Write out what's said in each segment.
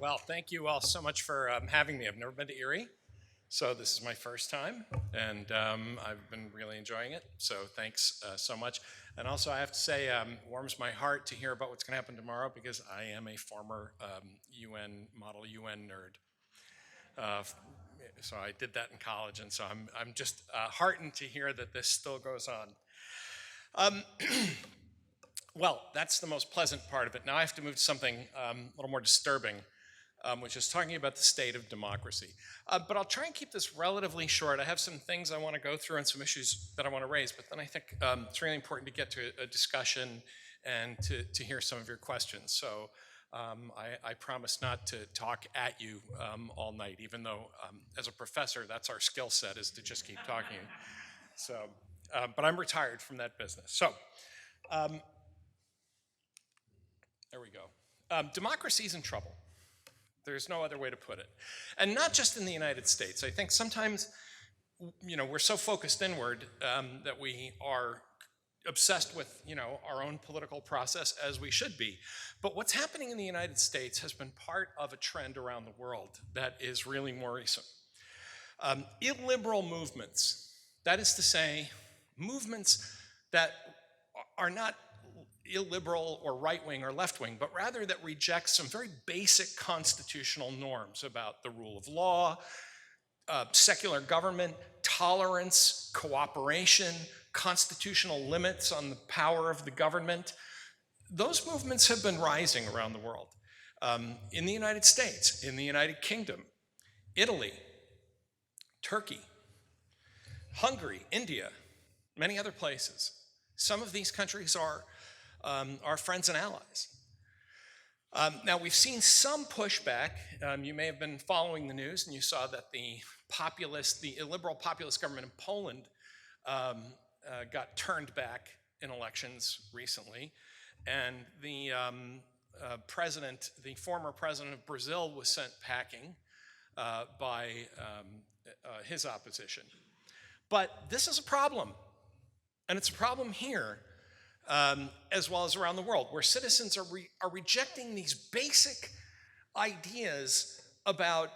Well, thank you all so much for having me. I've never been to Erie, so this is my first time, and I've been really enjoying it. So thanks so much. And also, I have to say, warms my heart to hear about what's going to happen tomorrow because I am a former model UN nerd. Uh, so I did that in college, and so I'm just heartened to hear that this still goes on. Um, well, that's the most pleasant part of it. Now I have to move to something a little more disturbing, which is talking about the state of democracy. But I'll try and keep this relatively short. I have some things I want to go through and some issues that I want to raise, but then I think it's really important to get to a discussion and to hear some of your questions. So I promise not to talk at you all night, even though as a professor, that's our skill set, is to just keep talking. So, but I'm retired from that business. So there we go. Democracy's in trouble. There's no other way to put it. And not just in the United States. I think sometimes, we're so focused inward that we are obsessed with, our own political process, as we should be. But what's happening in the United States has been part of a trend around the world that is really more recent. Illiberal movements, that is to say, movements that are not illiberal or right-wing or left-wing, but rather that reject some very basic constitutional norms about the rule of law, secular government, tolerance, cooperation, constitutional limits on the power of the government. Those movements have been rising around the world. In the United States, in the United Kingdom, Italy, Turkey, Hungary, India, many other places. Some of these countries are our friends and allies. Now, we've seen some pushback. You may have been following the news, and you saw that the illiberal populist government in Poland got turned back in elections recently, and the former president of Brazil was sent packing by his opposition. But this is a problem, and it's a problem here. As well as around the world, where citizens are rejecting these basic ideas about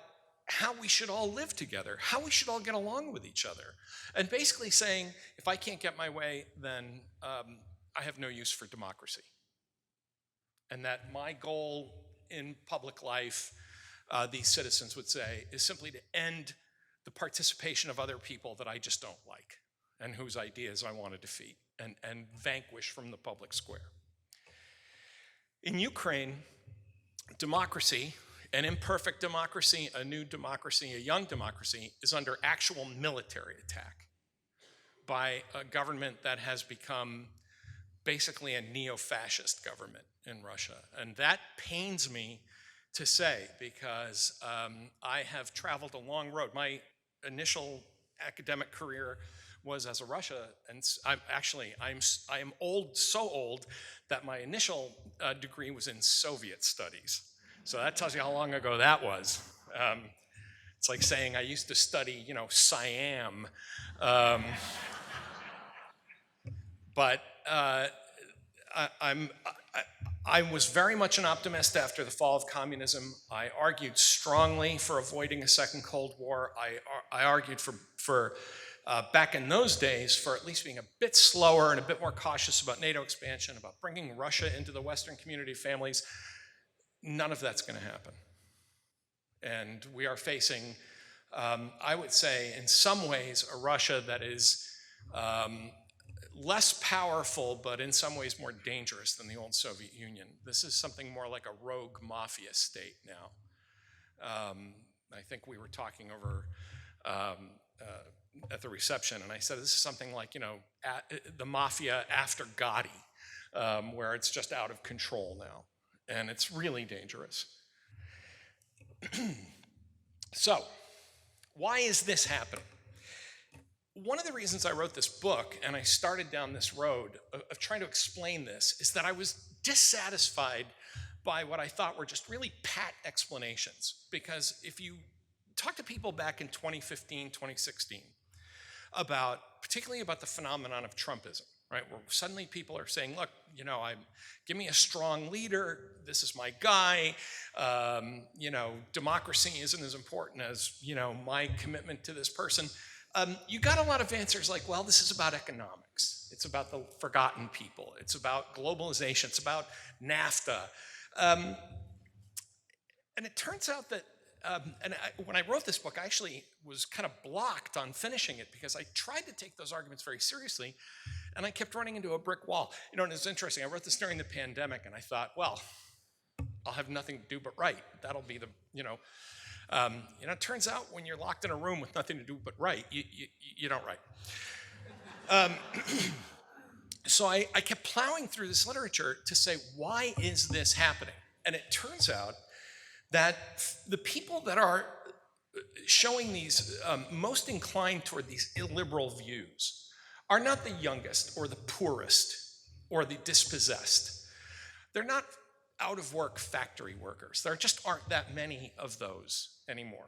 how we should all live together, how we should all get along with each other, and basically saying, if I can't get my way, then I have no use for democracy. And that my goal in public life, these citizens would say, is simply to end the participation of other people that I just don't like and whose ideas I want to defeat and vanquish from the public square. In Ukraine, democracy, an imperfect democracy, a new democracy, a young democracy, is under actual military attack by a government that has become basically a neo-fascist government in Russia. And that pains me to say because I have traveled a long road. My initial academic career was as a Russia, and I am old, so old that my initial degree was in Soviet studies. So that tells you how long ago that was. It's like saying I used to study, Siam. But I was very much an optimist after the fall of communism. I argued strongly for avoiding a second Cold War. I argued for back in those days, for at least being a bit slower and a bit more cautious about NATO expansion, about bringing Russia into the Western community of families. None of that's going to happen. And we are facing, I would say, in some ways, a Russia that is less powerful, but in some ways more dangerous than the old Soviet Union. This is something more like a rogue mafia state now. I think we were talking over at the reception, and I said this is something like, the mafia after Gotti, where it's just out of control now, and it's really dangerous. So, why is this happening? One of the reasons I wrote this book, and I started down this road of trying to explain this, is that I was dissatisfied by what I thought were just really pat explanations. Because if you talk to people back in 2015, 2016, particularly about the phenomenon of Trumpism, right? Where suddenly people are saying, look, give me a strong leader. This is my guy. Democracy isn't as important as, my commitment to this person. You got a lot of answers like, well, this is about economics. It's about the forgotten people. It's about globalization. It's about NAFTA. And it turns out that, when I wrote this book, I actually was kind of blocked on finishing it because I tried to take those arguments very seriously, and I kept running into a brick wall. And it's interesting. I wrote this during the pandemic, and I thought, well, I'll have nothing to do but write. That'll be the, it turns out when you're locked in a room with nothing to do but write, you don't write. So I kept plowing through this literature to say, why is this happening? And it turns out that the people that are showing these, most inclined toward these illiberal views are not the youngest or the poorest or the dispossessed. They're not out-of-work factory workers. There just aren't that many of those anymore.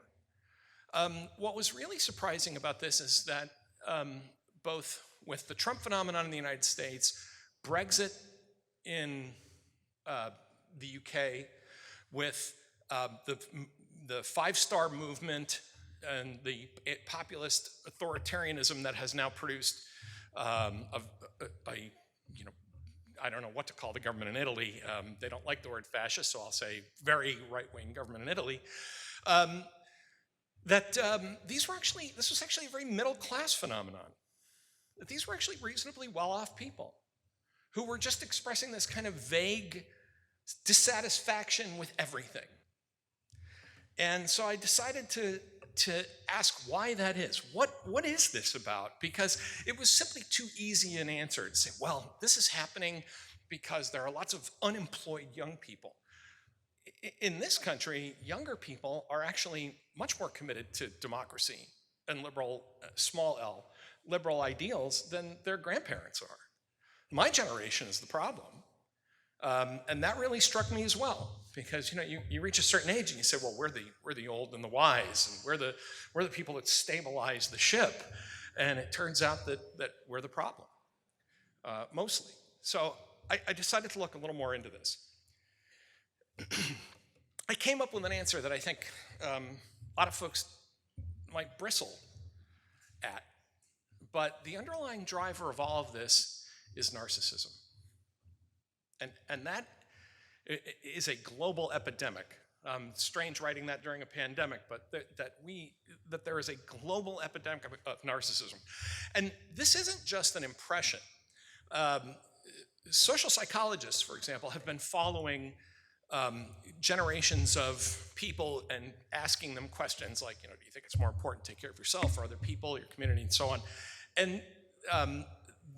What was really surprising about this is that both with the Trump phenomenon in the United States, Brexit in the UK, with the five-star movement and the populist authoritarianism that has now produced I don't know what to call the government in Italy. They don't like the word fascist, so I'll say very right-wing government in Italy. This was actually a very middle-class phenomenon. That these were actually reasonably well-off people who were just expressing this kind of vague dissatisfaction with everything. And so I decided to ask why that is. What is this about? Because it was simply too easy an answer to say, well, this is happening because there are lots of unemployed young people. In this country, younger people are actually much more committed to democracy and liberal, small L, liberal ideals than their grandparents are. My generation is the problem. And that really struck me as well, because you reach a certain age and you say, well, we're the old and the wise, and we're the people that stabilize the ship, and it turns out that we're the problem, mostly. So I decided to look a little more into this. I came up with an answer that I think a lot of folks might bristle at, but the underlying driver of all of this is narcissism. And that is a global epidemic. Strange writing that during a pandemic, but that there is a global epidemic of narcissism. And this isn't just an impression. Social psychologists, for example, have been following generations of people and asking them questions like, do you think it's more important to take care of yourself or other people, your community, and so on. And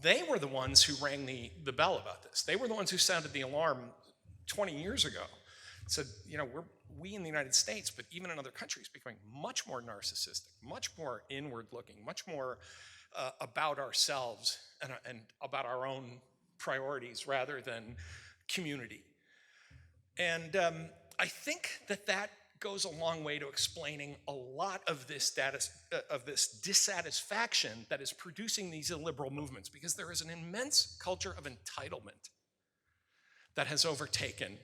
they were the ones who rang the bell about this. They were the ones who sounded the alarm 20 years ago. Said, we in the United States, but even in other countries, becoming much more narcissistic, much more inward-looking, much more about ourselves and about our own priorities rather than community. And I think that goes a long way to explaining a lot of this dissatisfaction that is producing these illiberal movements, because there is an immense culture of entitlement that has overtaken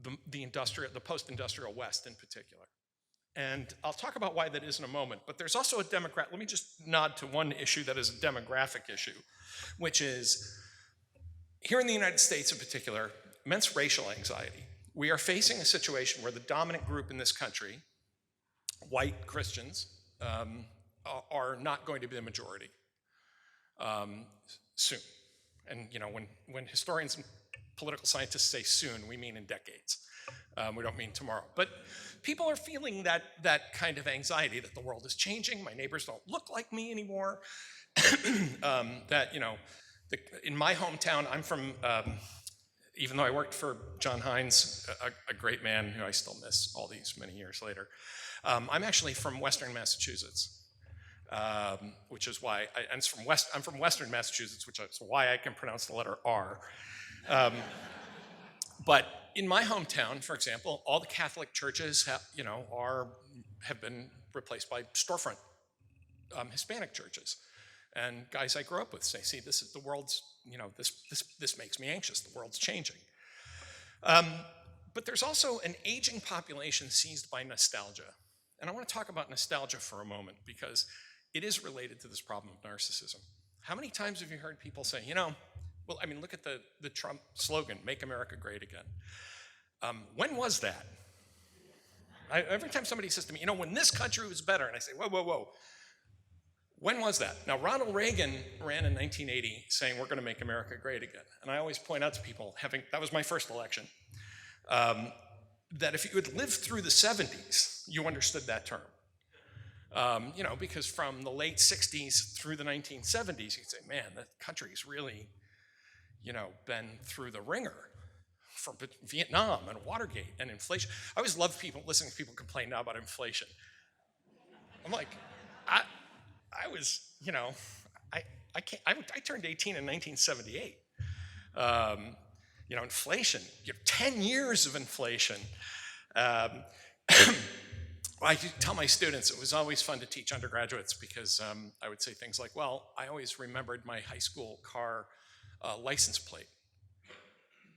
the post-industrial West in particular. And I'll talk about why that is in a moment, but there's also let me just nod to one issue that is a demographic issue, which is, here in the United States in particular, immense racial anxiety. We are facing a situation where the dominant group in this country, white Christians, are not going to be the majority soon. And when historians and political scientists say soon, we mean in decades. We don't mean tomorrow. But people are feeling that kind of anxiety, that the world is changing, my neighbors don't look like me anymore, in my hometown, I'm from, even though I worked for John Hines, a great man who I still miss all these many years later, I'm actually from Western Massachusetts, which is why, I'm from Western Massachusetts, which is why I can pronounce the letter R. But in my hometown, for example, all the Catholic churches have been replaced by storefront Hispanic churches. And guys I grew up with say, see, this is the world's, this makes me anxious. The world's changing. But there's also an aging population seized by nostalgia. And I want to talk about nostalgia for a moment because it is related to this problem of narcissism. How many times have you heard people say, look at the Trump slogan, "Make America Great Again." When was that? Every time somebody says to me, when this country was better, and I say, whoa. When was that? Now, Ronald Reagan ran in 1980 saying, "We're going to make America great again." And I always point out to people, that was my first election, that if you had lived through the 70s, you understood that term. Because from the late 60s through the 1970s, you'd say, man, the country's really, been through the ringer from Vietnam and Watergate and inflation. I always love listening to people complain now about inflation. I'm like, I was, I turned 18 in 1978. Inflation, 10 years of inflation. I tell my students it was always fun to teach undergraduates because I would say things like, well, I always remembered my high school car license plate.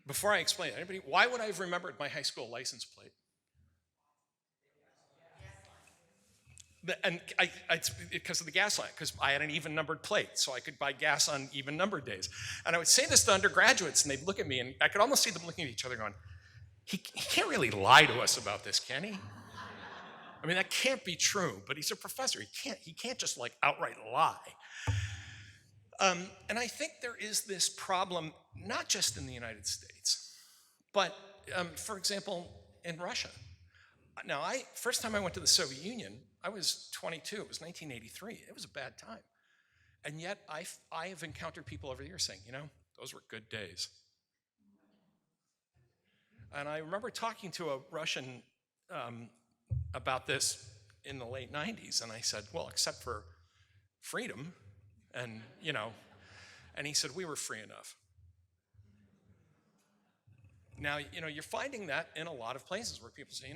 Before I explain it, anybody, why would I have remembered my high school license plate? And it's because of the gas line, because I had an even numbered plate, so I could buy gas on even numbered days. And I would say this to undergraduates, and they'd look at me, and I could almost see them looking at each other going, he can't really lie to us about this, can he? I mean, that can't be true, but he's a professor. He can't just outright lie. And I think there is this problem, not just in the United States, but for example, in Russia. Now, first time I went to the Soviet Union, I was 22. It was 1983. It was a bad time. And yet I have encountered people over the years saying, those were good days. And I remember talking to a Russian about this in the late 90s, and I said, well, except for freedom, and and he said, we were free enough. Now, you're finding that in a lot of places where people say,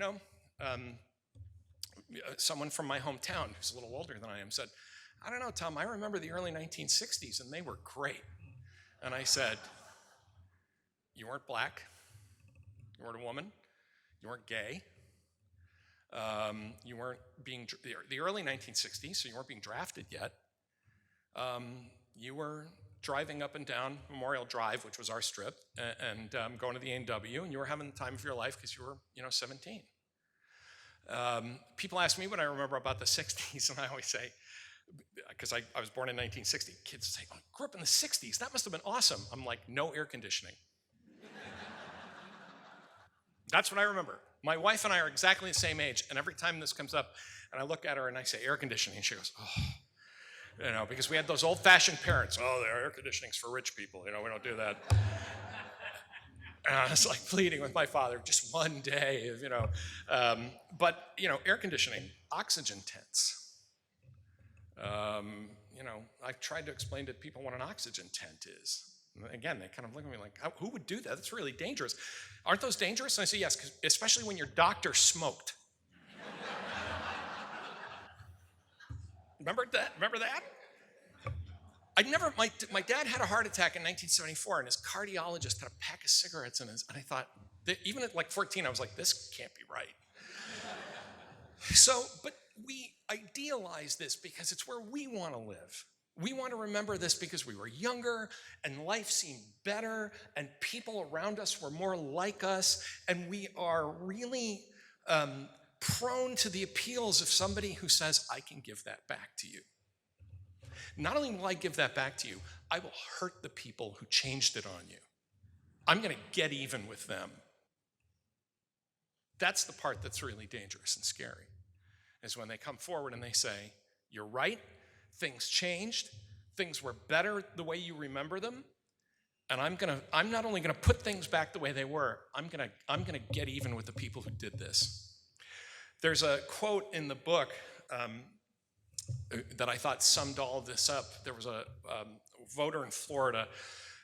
someone from my hometown who's a little older than I am said, I don't know, Tom, I remember the early 1960s and they were great. And I said, you weren't black, you weren't a woman, you weren't gay, you weren't being, the early 1960s, so you weren't being drafted yet. You were driving up and down Memorial Drive, which was our strip, and going to the A&W, and you were having the time of your life because you were, 17. People ask me what I remember about the 60s, and I always say, because I was born in 1960, kids say, oh, I grew up in the 60s, that must have been awesome. I'm like, no air conditioning. That's what I remember. My wife and I are exactly the same age, and every time this comes up, and I look at her and I say air conditioning, and she goes, oh, because we had those old-fashioned parents, oh, the air conditioning's for rich people, we don't do that. And I was like pleading with my father, just one day, but air conditioning, oxygen tents. I've tried to explain to people what an oxygen tent is. Again, they kind of look at me like, who would do that? That's really dangerous. Aren't those dangerous? And I say, yes, especially when your doctor smoked. Remember that? My dad had a heart attack in 1974, and his cardiologist had a pack of cigarettes in his, and I thought, even at 14, I was like, this can't be right. But we idealize this because it's where we want to live. We want to remember this because we were younger, and life seemed better, and people around us were more like us, and we are really prone to the appeals of somebody who says, I can give that back to you. Not only will I give that back to you, I will hurt the people who changed it on you. I'm going to get even with them. That's the part that's really dangerous and scary, is when they come forward and they say, you're right, things changed, things were better the way you remember them, and I'm not only going to put things back the way they were, I'm going to get even with the people who did this. There's a quote in the book that I thought summed all of this up. There was a voter in Florida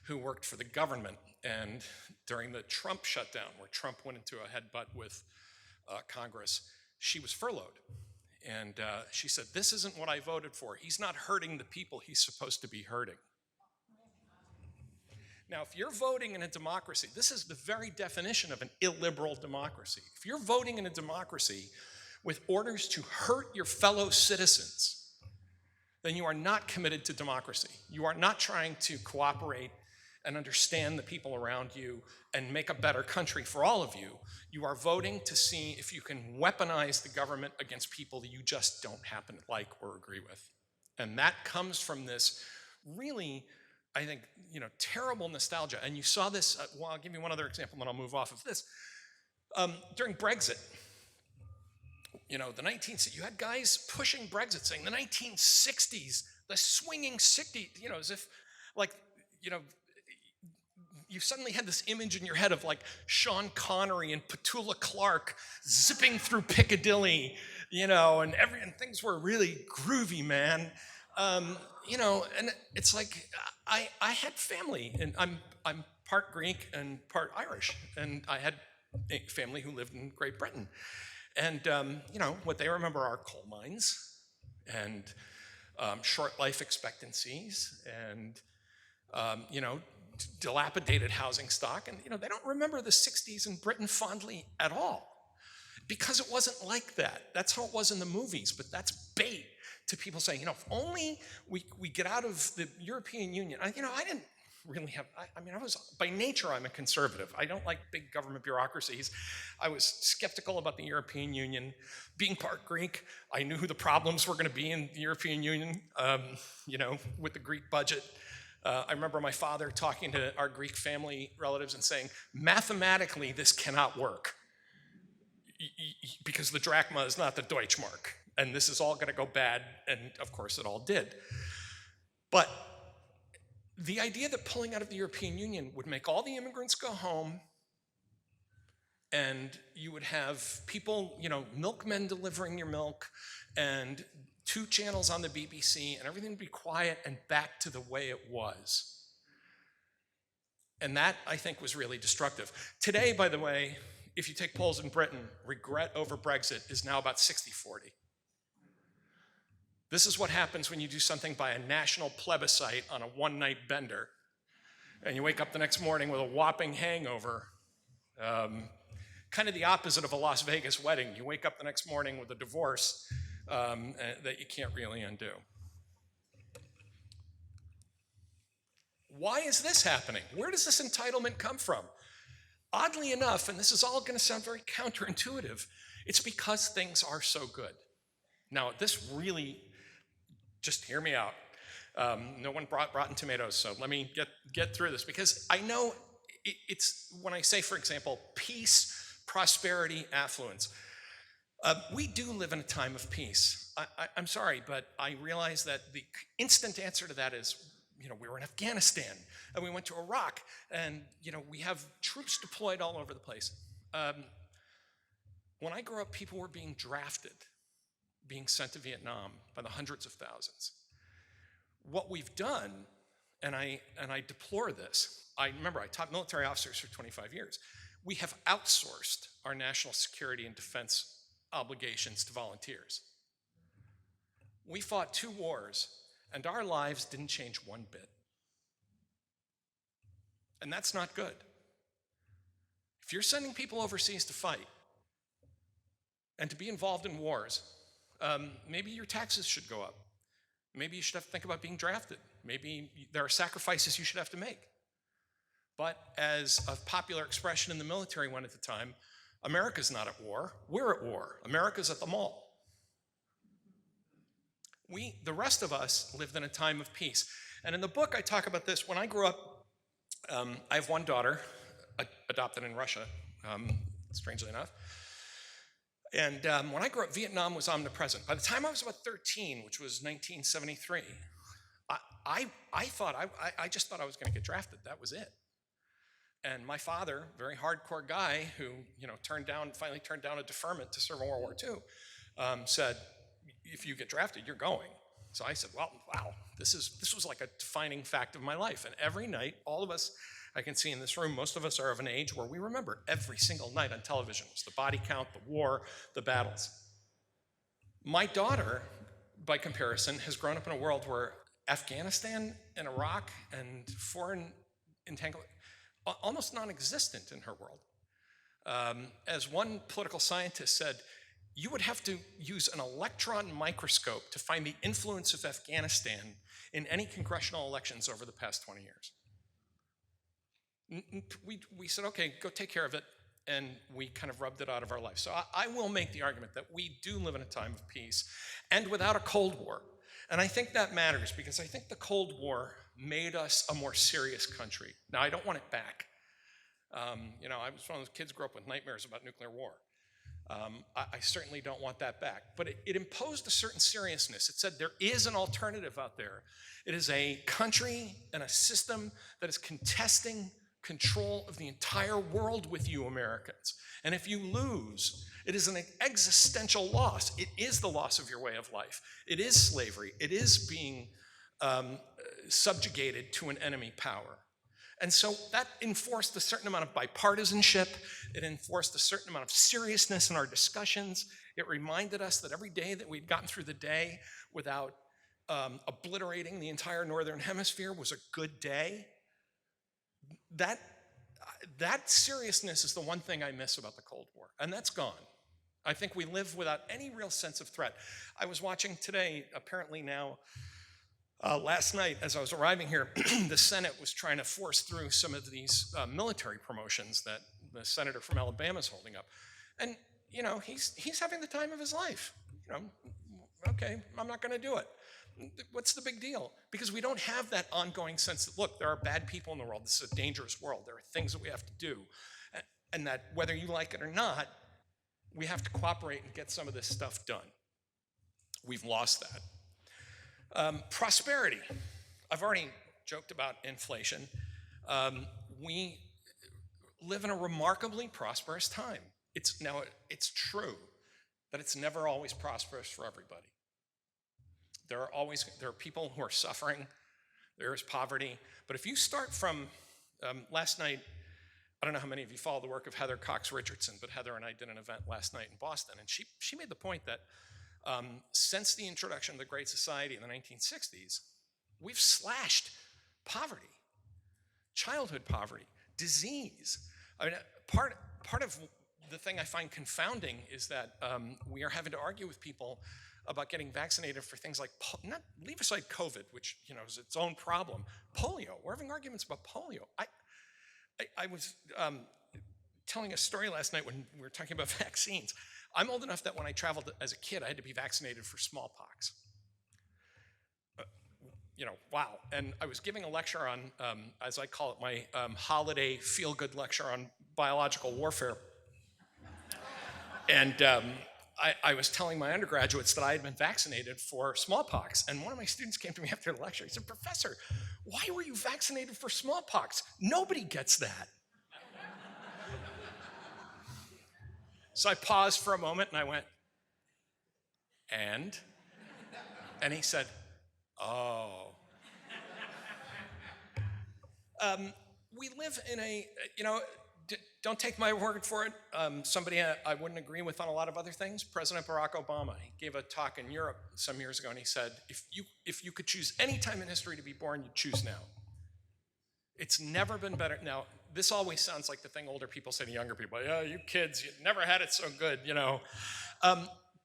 who worked for the government, and during the Trump shutdown, where Trump went into a headbutt with Congress, she was furloughed And she said, "This isn't what I voted for. He's not hurting the people he's supposed to be hurting." Now, if you're voting in a democracy, this is the very definition of an illiberal democracy. If you're voting in a democracy with orders to hurt your fellow citizens, then you are not committed to democracy. You are not trying to cooperate and understand the people around you and make a better country for all of you. You are voting to see if you can weaponize the government against people that you just don't happen to like or agree with. And that comes from this really, I think, terrible nostalgia. And you saw this, well, I'll give you one other example, and then I'll move off of this. During Brexit, you had guys pushing Brexit, saying the 1960s, the swinging 60s, as if, you suddenly had this image in your head of Sean Connery and Petula Clark zipping through Piccadilly, and things were really groovy, man. And it's like I had family, and I'm part Greek and part Irish, and I had a family who lived in Great Britain. And, what they remember are coal mines and short life expectancies and, dilapidated housing stock. And, they don't remember the 60s in Britain fondly at all because it wasn't like that. That's how it was in the movies, but that's bait to people saying, if only we get out of the European Union. I didn't really have, by nature, I'm a conservative. I don't like big government bureaucracies. I was skeptical about the European Union. Being part Greek, I knew who the problems were going to be in the European Union, with the Greek budget. I remember my father talking to our Greek family relatives and saying, mathematically, this cannot work because the drachma is not the Deutschmark, and this is all going to go bad, and of course it all did. But the idea that pulling out of the European Union would make all the immigrants go home, and you would have people, milkmen delivering your milk, and 2 channels on the BBC, and everything would be quiet and back to the way it was. And that, I think, was really destructive. Today, by the way, if you take polls in Britain, regret over Brexit is now about 60-40. This is what happens when you do something by a national plebiscite on a one-night bender, and you wake up the next morning with a whopping hangover. Kind of the opposite of a Las Vegas wedding. You wake up the next morning with a divorce that you can't really undo. Why is this happening? Where does this entitlement come from? Oddly enough, and this is all going to sound very counterintuitive, it's because things are so good. Now, this really, just hear me out. No one brought Rotten Tomatoes, so let me get through this, because I know it's when I say, for example, peace, prosperity, affluence. We do live in a time of peace. I'm sorry, but I realize that the instant answer to that is, we were in Afghanistan, and we went to Iraq, and, we have troops deployed all over the place. When I grew up, people were being drafted, being sent to Vietnam by the hundreds of thousands. What we've done, and I deplore this, I taught military officers for 25 years. We have outsourced our national security and defense obligations to volunteers. We fought 2 wars, and our lives didn't change one bit. And that's not good. If you're sending people overseas to fight and to be involved in wars, maybe your taxes should go up. Maybe you should have to think about being drafted. Maybe there are sacrifices you should have to make. But as a popular expression in the military went at the time, America's not at war, we're at war. America's at the mall. The rest of us lived in a time of peace. And in the book, I talk about this. When I grew up, I have one daughter, adopted in Russia, strangely enough. And when I grew up, Vietnam was omnipresent. By the time I was about 13, which was 1973, I just thought I was going to get drafted. That was it. And my father, very hardcore guy who, finally turned down a deferment to serve in World War II, said, if you get drafted, you're going. So I said, well, wow, this was like a defining fact of my life. And every night, all of us, I can see in this room, most of us are of an age where we remember every single night on television was the body count, the war, the battles. My daughter, by comparison, has grown up in a world where Afghanistan and Iraq and foreign entanglement almost non-existent in her world. As one political scientist said, you would have to use an electron microscope to find the influence of Afghanistan in any congressional elections over the past 20 years. We said, okay, go take care of it, and we kind of rubbed it out of our life. So I will make the argument that we do live in a time of peace and without a Cold War. And I think that matters because I think the Cold War made us a more serious country. Now, I don't want it back. I was one of those kids who grew up with nightmares about nuclear war. I certainly don't want that back. But it imposed a certain seriousness. It said there is an alternative out there. It is a country and a system that is contesting control of the entire world with you Americans. And if you lose, it is an existential loss. It is the loss of your way of life. It is slavery. It is being subjugated to an enemy power. And so that enforced a certain amount of bipartisanship. It enforced a certain amount of seriousness in our discussions. It reminded us that every day that we'd gotten through the day without obliterating the entire Northern Hemisphere was a good day. That seriousness is the one thing I miss about the Cold War, and that's gone. I think we live without any real sense of threat. I was watching today, apparently now, last night as I was arriving here, the Senate was trying to force through some of these military promotions that the senator from Alabama is holding up. And, he's having the time of his life. Okay, I'm not going to do it. What's the big deal? Because we don't have that ongoing sense that, look, there are bad people in the world. This is a dangerous world. There are things that we have to do. And that whether you like it or not, we have to cooperate and get some of this stuff done. We've lost that. Prosperity. I've already joked about inflation. We live in a remarkably prosperous time. It's true that it's never always prosperous for everybody. There are people who are suffering. There is poverty. But if you start from last night, I don't know how many of you follow the work of Heather Cox Richardson, but Heather and I did an event last night in Boston, and she made the point that since the introduction of the Great Society in the 1960s, we've slashed poverty, childhood poverty, disease. I mean, part of the thing I find confounding is that we are having to argue with people about getting vaccinated for things like, leave aside COVID, which is its own problem, polio. We're having arguments about polio. I was telling a story last night when we were talking about vaccines. I'm old enough that when I traveled as a kid, I had to be vaccinated for smallpox. Wow. And I was giving a lecture on, as I call it, my holiday feel-good lecture on biological warfare. And I was telling my undergraduates that I had been vaccinated for smallpox. And one of my students came to me after the lecture. He said, "Professor, why were you vaccinated for smallpox? Nobody gets that." So I paused for a moment and I went, and he said, "Oh." We live in a, don't take my word for it. Somebody I wouldn't agree with on a lot of other things, President Barack Obama. He gave a talk in Europe some years ago, and he said, if you could choose any time in history to be born, you'd choose now. It's never been better. Now, this always sounds like the thing older people say to younger people. Yeah, you kids, you never had it so good,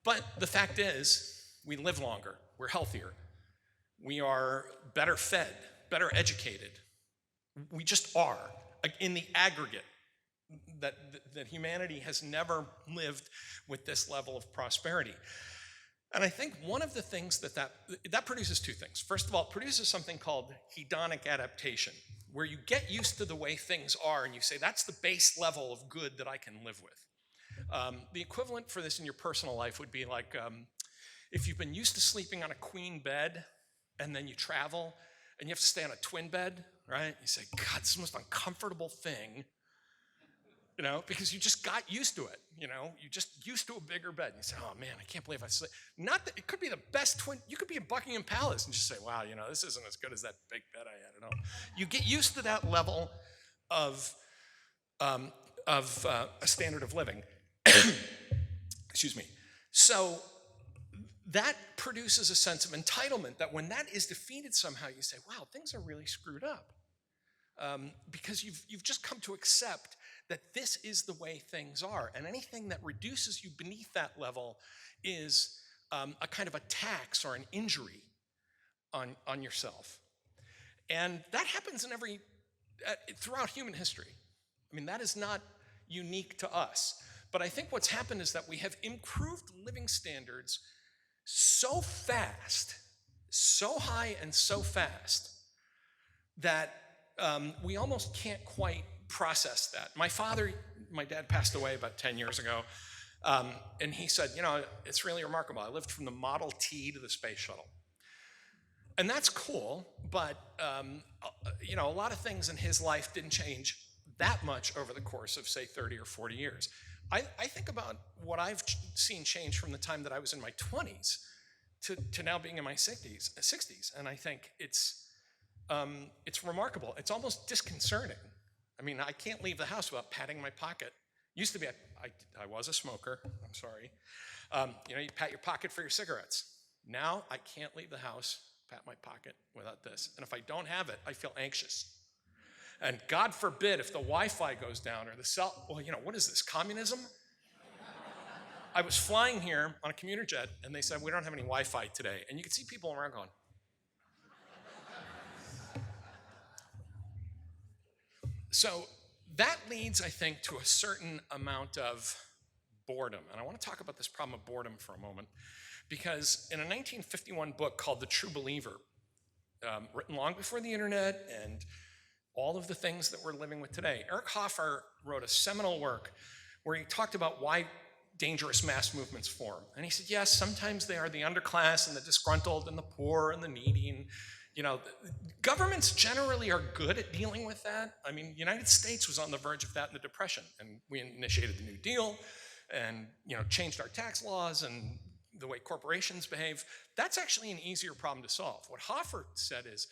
But the fact is, we live longer. We're healthier. We are better fed, better educated. We just are, in the aggregate. That humanity has never lived with this level of prosperity. And I think one of the things that produces two things. First of all, it produces something called hedonic adaptation, where you get used to the way things are and you say, that's the base level of good that I can live with. The equivalent for this in your personal life would be like if you've been used to sleeping on a queen bed and then you travel and you have to stay on a twin bed, right? You say, God, this is the most uncomfortable thing. Because you just got used to it, You just used to a bigger bed. And you say, oh man, I can't believe I sleep. Not that it could be the best twin. You could be in Buckingham Palace and just say, wow, this isn't as good as that big bed I had at home. You get used to that level of a standard of living. Excuse me. So that produces a sense of entitlement that when that is defeated somehow, you say, wow, things are really screwed up. Because you've just come to accept that this is the way things are. And anything that reduces you beneath that level is a kind of a tax or an injury on yourself. And that happens throughout human history. I mean, that is not unique to us. But I think what's happened is that we have improved living standards so fast, so high and so fast, that we almost can't quite process that. My dad passed away about 10 years ago, and he said, it's really remarkable. I lived from the Model T to the space shuttle. And that's cool, but a lot of things in his life didn't change that much over the course of, say, 30 or 40 years. I think about what I've seen change from the time that I was in my 20s to now being in my 60s, and I think it's remarkable. It's almost disconcerting. I mean, I can't leave the house without patting my pocket. Used to be, I was a smoker, I'm sorry. You pat your pocket for your cigarettes. Now, I can't leave the house, pat my pocket without this. And if I don't have it, I feel anxious. And God forbid if the Wi-Fi goes down or the cell, what is this, communism? I was flying here on a commuter jet, and they said, we don't have any Wi-Fi today. And you could see people around going. So that leads, I think, to a certain amount of boredom. And I want to talk about this problem of boredom for a moment, because in a 1951 book called The True Believer, written long before the internet and all of the things that we're living with today, Eric Hoffer wrote a seminal work where he talked about why dangerous mass movements form. And he said, yes, sometimes they are the underclass and the disgruntled and the poor and the needy. And, governments generally are good at dealing with that. I mean, the United States was on the verge of that in the Depression, and we initiated the New Deal and, changed our tax laws and the way corporations behave. That's actually an easier problem to solve. What Hoffer said is,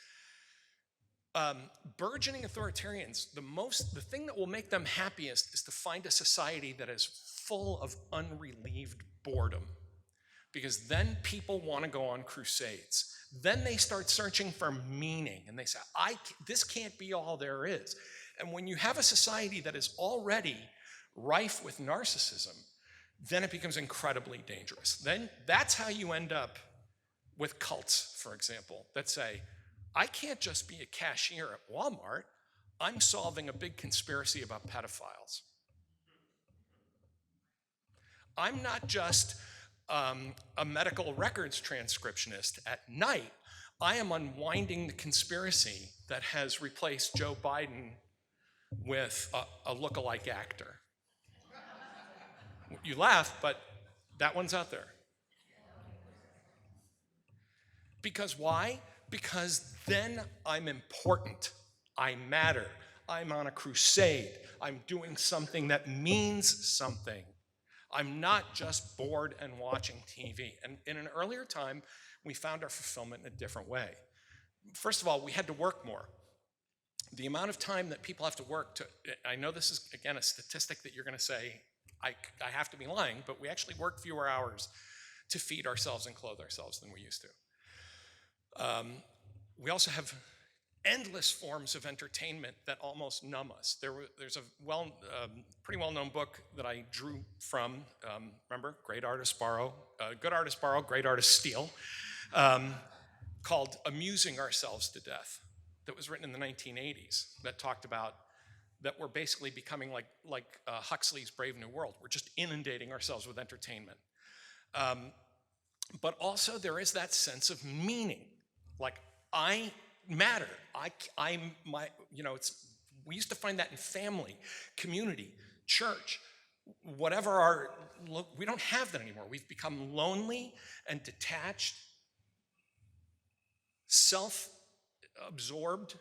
burgeoning authoritarians, the thing that will make them happiest is to find a society that is full of unrelieved boredom. Because then people want to go on crusades. Then they start searching for meaning, and they say, this can't be all there is. And when you have a society that is already rife with narcissism, then it becomes incredibly dangerous. Then that's how you end up with cults, for example, that say, I can't just be a cashier at Walmart. I'm solving a big conspiracy about pedophiles. I'm not just a medical records transcriptionist at night. I am unwinding the conspiracy that has replaced Joe Biden with a lookalike actor. You laugh, but that one's out there. Because why? Because then I'm important. I matter. I'm on a crusade. I'm doing something that means something. I'm not just bored and watching TV. And in an earlier time, we found our fulfillment in a different way. First of all, we had to work more. The amount of time that people have to work I know this is, again, a statistic that you're going to say, I have to be lying, but we actually work fewer hours to feed ourselves and clothe ourselves than we used to. We also have endless forms of entertainment that almost numb us. There's a pretty well-known book that I drew from, remember, great artists borrow, good artists borrow, great artists steal, called Amusing Ourselves to Death, that was written in the 1980s, that talked about that we're basically becoming like Huxley's Brave New World. We're just inundating ourselves with entertainment. But also there is that sense of meaning, like I matter. We used to find that in family, community, church, whatever we don't have that anymore. We've become lonely and detached, self-absorbed.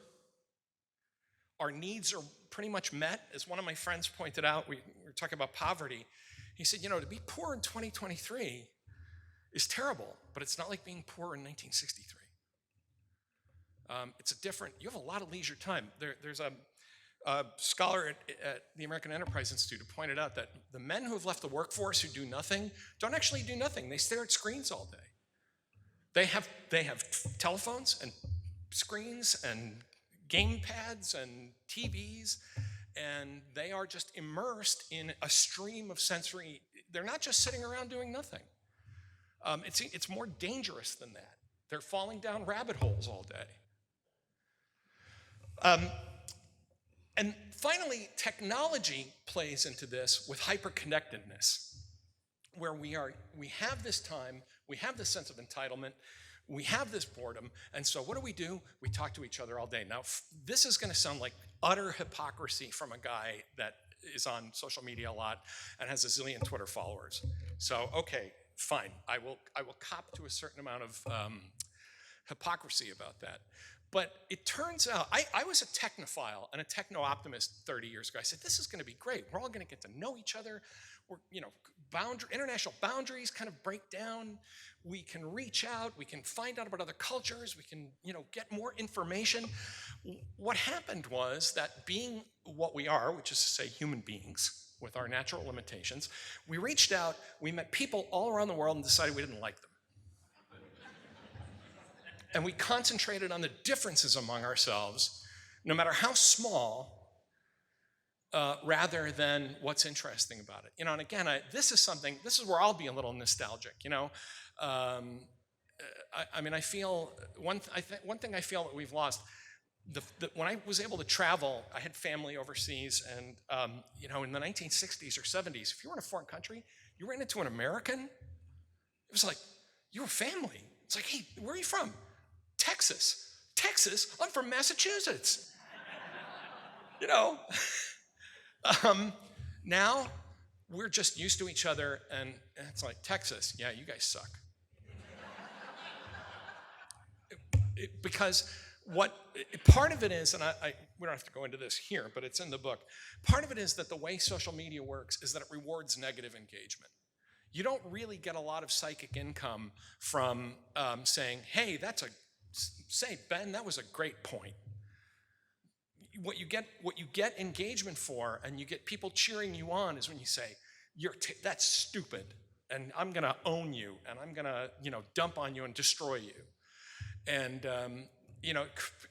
Our needs are pretty much met. As one of my friends pointed out, we were talking about poverty. He said, to be poor in 2023 is terrible, but it's not like being poor in 1963. You have a lot of leisure time. There's a scholar at the American Enterprise Institute who pointed out that the men who have left the workforce who do nothing don't actually do nothing. They stare at screens all day. They have telephones and screens and game pads and TVs, and they are just immersed in a stream of sensory. They're not just sitting around doing nothing. It's more dangerous than that. They're falling down rabbit holes all day. And finally, technology plays into this with hyperconnectedness, where we have this time, we have this sense of entitlement, we have this boredom, and so what do? We talk to each other all day. Now, this is going to sound like utter hypocrisy from a guy that is on social media a lot and has a zillion Twitter followers. So, okay, fine, I will cop to a certain amount of hypocrisy about that. But it turns out, I was a technophile and a techno-optimist 30 years ago. I said, this is going to be great. We're all going to get to know each other. We're, international boundaries kind of break down. We can reach out. We can find out about other cultures. We can, get more information. What happened was that being what we are, which is to say human beings with our natural limitations, we reached out, we met people all around the world and decided we didn't like them. And we concentrated on the differences among ourselves, no matter how small, rather than what's interesting about it. And again, this is where I'll be a little nostalgic. I feel one thing I feel that we've lost. When I was able to travel, I had family overseas, and in the 1960s or 70s, if you were in a foreign country, you ran into an American, it was like you were family. It's like, hey, where are you from? Texas. I'm from Massachusetts. Now we're just used to each other, and it's like, Texas, yeah, you guys suck. Because part of it is, and we don't have to go into this here, but it's in the book. Part of it is that the way social media works is that it rewards negative engagement. You don't really get a lot of psychic income from saying, hey, say, Ben, that was a great point. What you get engagement for, and you get people cheering you on, is when you say, that's stupid, and I'm going to own you, and I'm going to, dump on you and destroy you. And,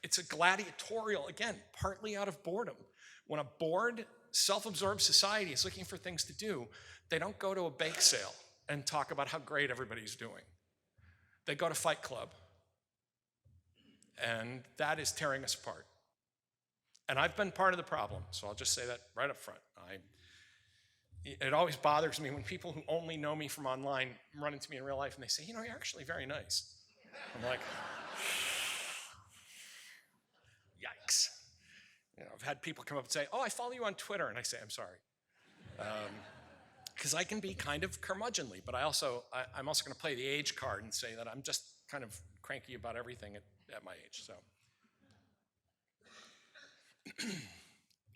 it's a gladiatorial, again, partly out of boredom. When a bored, self-absorbed society is looking for things to do, they don't go to a bake sale and talk about how great everybody's doing. They go to Fight Club. And that is tearing us apart. And I've been part of the problem, so I'll just say that right up front. It always bothers me when people who only know me from online run into me in real life and they say, you're actually very nice. I'm like, yikes. I've had people come up and say, oh, I follow you on Twitter, and I say, I'm sorry. Because I can be kind of curmudgeonly, but I'm also going to play the age card and say that I'm just kind of cranky about everything at my age. So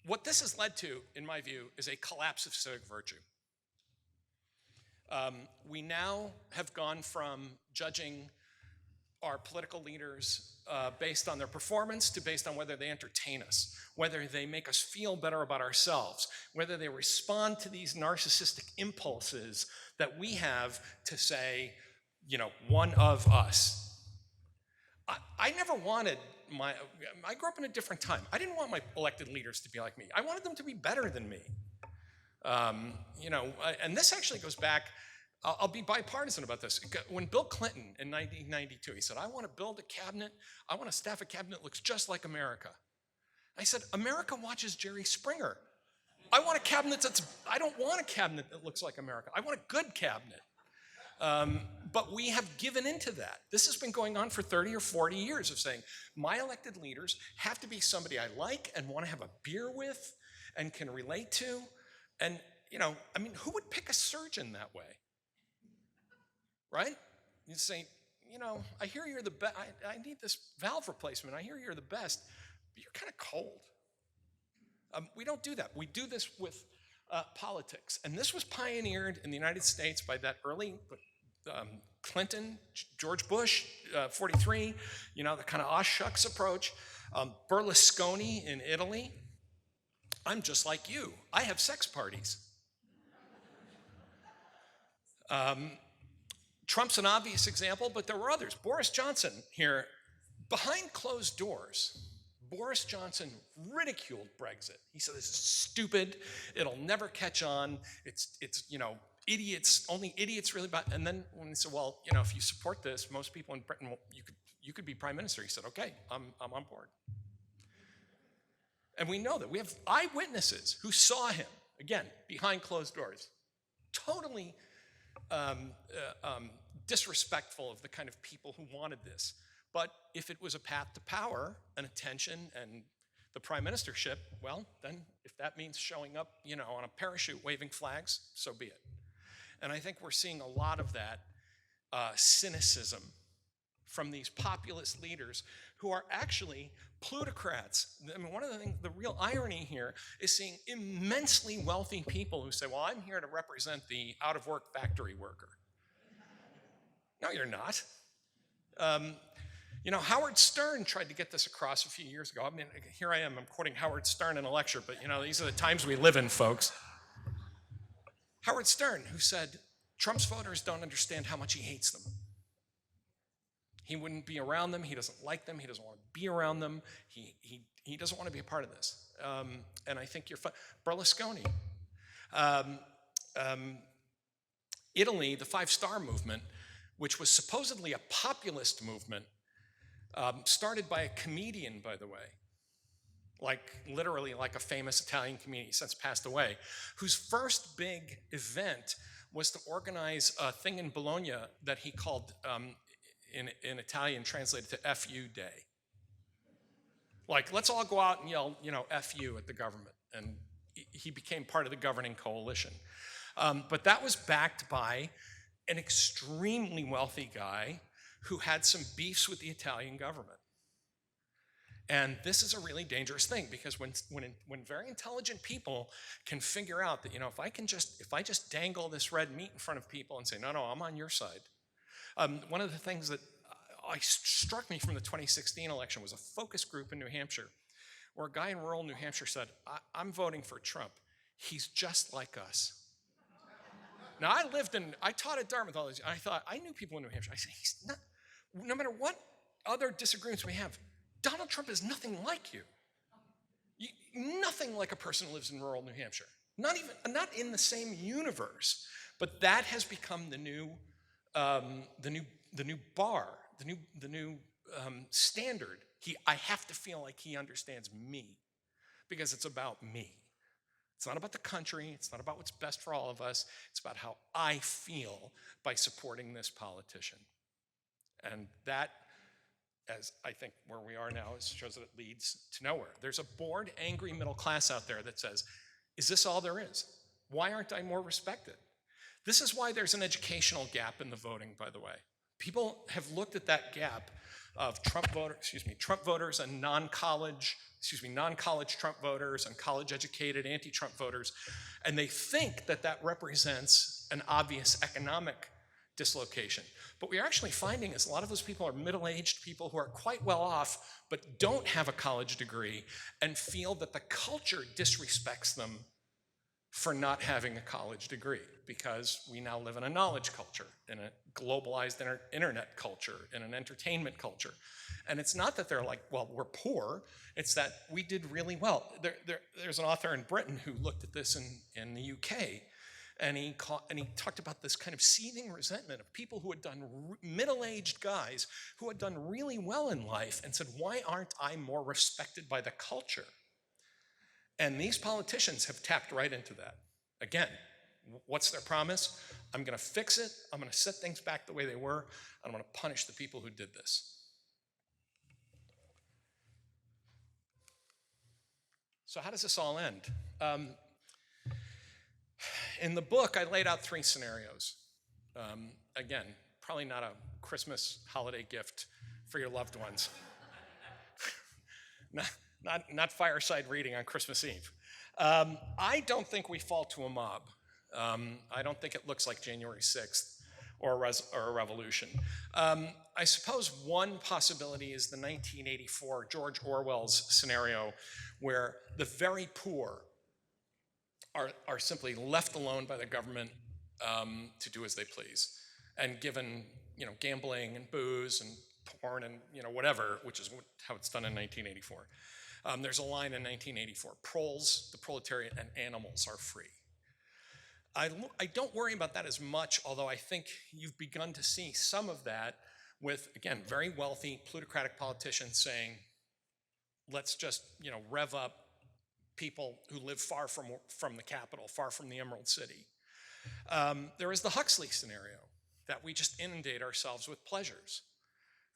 what this has led to, in my view, is a collapse of civic virtue. We now have gone from judging our political leaders based on their performance to based on whether they entertain us, whether they make us feel better about ourselves, whether they respond to these narcissistic impulses that we have to say, one of us. I never wanted I grew up in a different time. I didn't want my elected leaders to be like me. I wanted them to be better than me. And this actually goes back, I'll be bipartisan about this. When Bill Clinton in 1992, he said, I want to build a cabinet, I want to staff a cabinet that looks just like America. I said, America watches Jerry Springer. I don't want a cabinet that looks like America. I want a good cabinet. But we have given into that. This has been going on for 30 or 40 years of saying, my elected leaders have to be somebody I like and want to have a beer with and can relate to. And, who would pick a surgeon that way? Right? You'd say, I hear you're the best. I need this valve replacement. I hear you're the best, but you're kind of cold. We don't do that. We do this with politics. And this was pioneered in the United States by that early Clinton, George Bush, 43, the kind of aw shucks approach. Berlusconi in Italy. I'm just like you. I have sex parties. Trump's an obvious example, but there were others. Boris Johnson here, behind closed doors, Boris Johnson ridiculed Brexit. He said, this is stupid, it'll never catch on, it's idiots, only idiots really buy. And then when he said, well, if you support this, most people in Britain, you could be prime minister. He said, okay, I'm on board. And we know that. We have eyewitnesses who saw him, again, behind closed doors, totally disrespectful of the kind of people who wanted this. But if it was a path to power and attention and the prime ministership, well, then if that means showing up, on a parachute waving flags, so be it. And I think we're seeing a lot of that cynicism from these populist leaders who are actually plutocrats. I mean, one of the things, the real irony here is seeing immensely wealthy people who say, well, I'm here to represent the out-of-work factory worker. No, you're not. Howard Stern tried to get this across a few years ago. I mean, here I am, I'm quoting Howard Stern in a lecture, but these are the times we live in, folks. Howard Stern, who said, Trump's voters don't understand how much he hates them. He wouldn't be around them, he doesn't like them, he doesn't want to be around them, he doesn't want to be a part of this. And I think you're fine. Berlusconi. Italy, the Five-Star Movement, which was supposedly a populist movement, started by a comedian, by the way, literally like a famous Italian comedian, since passed away, whose first big event was to organize a thing in Bologna that he called, in Italian, translated to F-U Day. Let's all go out and yell, F you at the government. And he became part of the governing coalition. But that was backed by an extremely wealthy guy who had some beefs with the Italian government. And this is a really dangerous thing, because when very intelligent people can figure out that, if I just dangle this red meat in front of people and say, no, I'm on your side. One of the things that struck me from the 2016 election was a focus group in New Hampshire, where a guy in rural New Hampshire said, I'm voting for Trump. He's just like us. Now, I taught at Dartmouth all these, I thought, I knew people in New Hampshire. I said, he's not, no matter what other disagreements we have, Donald Trump is nothing like you. Nothing like a person who lives in rural New Hampshire. Not in the same universe. But that has become the new bar, the new standard. I have to feel like he understands me, because it's about me. It's not about the country. It's not about what's best for all of us. It's about how I feel by supporting this politician. And that, as I think where we are now, shows that it leads to nowhere. There's a bored, angry middle class out there that says, is this all there is? Why aren't I more respected? This is why there's an educational gap in the voting, by the way. People have looked at that gap of Trump voters and non-college Trump voters and college-educated anti-Trump voters, and they think that represents an obvious economic dislocation. But what we're actually finding is a lot of those people are middle-aged people who are quite well off, but don't have a college degree, and feel that the culture disrespects them for not having a college degree, because we now live in a knowledge culture, in a globalized internet culture, in an entertainment culture. And it's not that they're like, well, we're poor, it's that we did really well. There's an author in Britain who looked at this in the UK, and he talked about this kind of seething resentment of people who had done, middle-aged guys who had done really well in life, and said, why aren't I more respected by the culture? And these politicians have tapped right into that. Again, what's their promise? I'm going to fix it, I'm going to set things back the way they were, and I'm going to punish the people who did this. So how does this all end? In the book, I laid out 3 scenarios. Again, probably not a Christmas holiday gift for your loved ones. Not fireside reading on Christmas Eve. I don't think we fall to a mob. I don't think it looks like January 6th or a revolution. I suppose one possibility is the 1984 George Orwell's scenario, where the very poor are simply left alone by the government to do as they please. and given, gambling and booze and porn and, whatever, which is how it's done in 1984. There's a line in 1984, proles, the proletariat, and animals are free. I don't worry about that as much, although I think you've begun to see some of that with, again, very wealthy plutocratic politicians saying, let's just, rev up people who live far from the capital, far from the Emerald City. There is the Huxley scenario, that we just inundate ourselves with pleasures.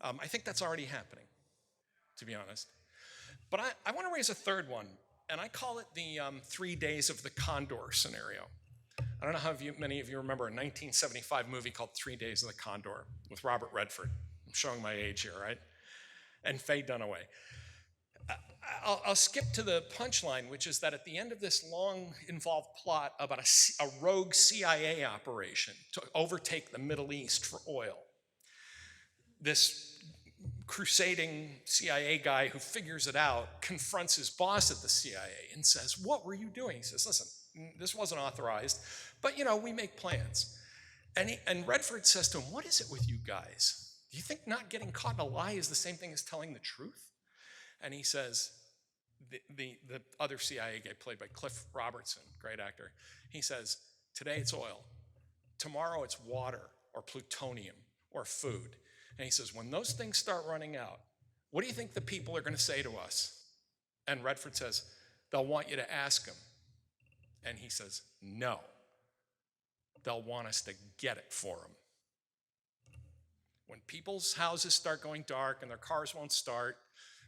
I think that's already happening, to be honest. But I want to raise a third one, and I call it the 3 days of the Condor scenario. I don't know how many of you remember a 1975 movie called 3 Days of the Condor with Robert Redford. I'm showing my age here, right? And Faye Dunaway. I'll skip to the punchline, which is that at the end of this long, involved plot about a rogue CIA operation to overtake the Middle East for oil, this crusading CIA guy who figures it out confronts his boss at the CIA and says, "What were you doing?" He says, "Listen, this wasn't authorized, but we make plans." And Redford says to him, "What is it with you guys? Do you think not getting caught in a lie is the same thing as telling the truth?" And he says, the other CIA guy played by Cliff Robertson, great actor, he says, "Today it's oil, tomorrow it's water or plutonium or food." And he says, "When those things start running out, what do you think the people are going to say to us?" And Redford says, "They'll want you to ask them." And he says, "No, they'll want us to get it for them." When people's houses start going dark and their cars won't start,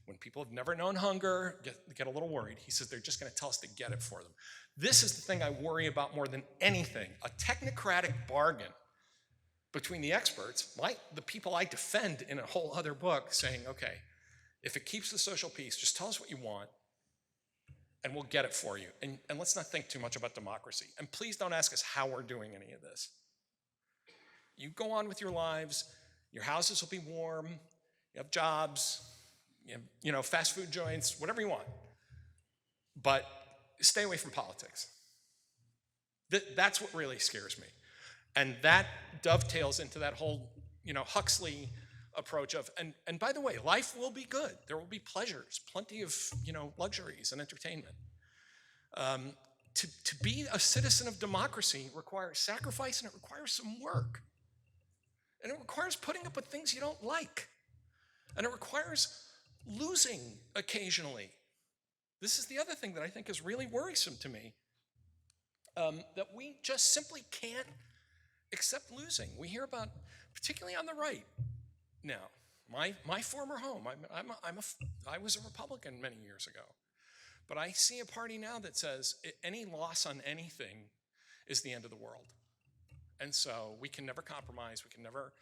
when people have never known hunger, get a little worried, he says they're just going to tell us to get it for them. This is the thing I worry about more than anything, a technocratic bargain between the experts, the people I defend in a whole other book, saying, okay, if it keeps the social peace, just tell us what you want, and we'll get it for you. And let's not think too much about democracy. And please don't ask us how we're doing any of this. You go on with your lives, your houses will be warm, you have jobs, you have fast food joints, whatever you want. But stay away from politics. That's what really scares me. And that dovetails into that whole, Huxley approach of, and by the way, life will be good. There will be pleasures, plenty of, luxuries and entertainment. To be a citizen of democracy requires sacrifice, and it requires some work. And it requires putting up with things you don't like. And it requires losing occasionally. This is the other thing that I think is really worrisome to me, that we just simply can't accept losing. We hear about, particularly on the right now, my former home, I was a Republican many years ago, but I see a party now that says any loss on anything is the end of the world. And so we can never compromise, we can never,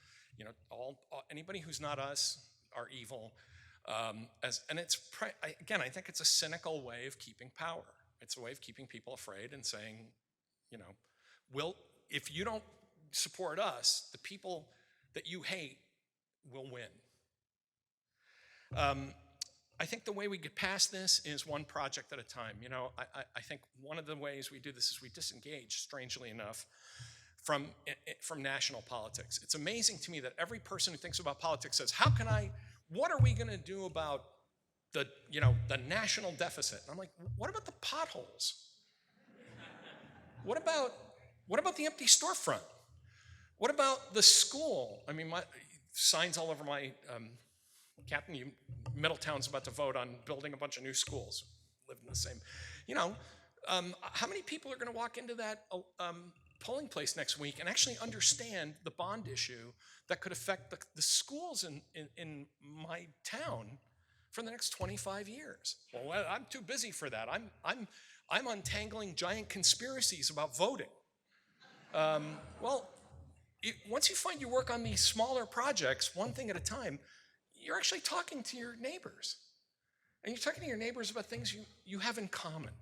anybody who's not us are evil. And it's, again, I think it's a cynical way of keeping power. It's a way of keeping people afraid and saying, if you don't support us, the people that you hate will win. I think the way we get past this is one project at a time. I think one of the ways we do this is we disengage, strangely enough, from national politics. It's amazing to me that every person who thinks about politics says, what are we going to do about the national deficit? And I'm like, what about the potholes? What about the empty storefront? What about the school? I mean, my signs all over my Captain, Middletown's about to vote on building a bunch of new schools. Live in the same, how many people are going to walk into that polling place next week and actually understand the bond issue that could affect the schools in my town for the next 25 years? Well, I'm too busy for that. I'm untangling giant conspiracies about voting. Once you find you work on these smaller projects, one thing at a time, you're actually talking to your neighbors. And you're talking to your neighbors about things you have in common.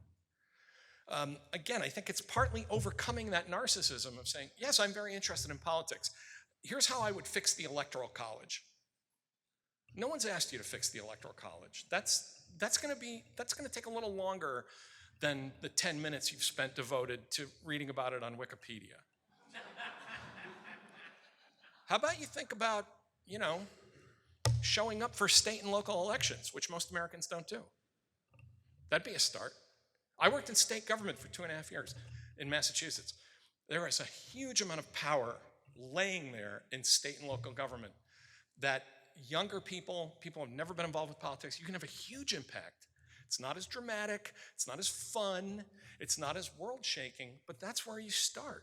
Again, I think it's partly overcoming that narcissism of saying, yes, I'm very interested in politics. Here's how I would fix the Electoral College. No one's asked you to fix the Electoral College. That's going to take a little longer than the 10 minutes you've spent devoted to reading about it on Wikipedia. How about you think about, showing up for state and local elections, which most Americans don't do? That'd be a start. I worked in state government for 2.5 years in Massachusetts. There is a huge amount of power laying there in state and local government that younger people who have never been involved with politics, you can have a huge impact. It's not as dramatic, it's not as fun, it's not as world-shaking, but that's where you start.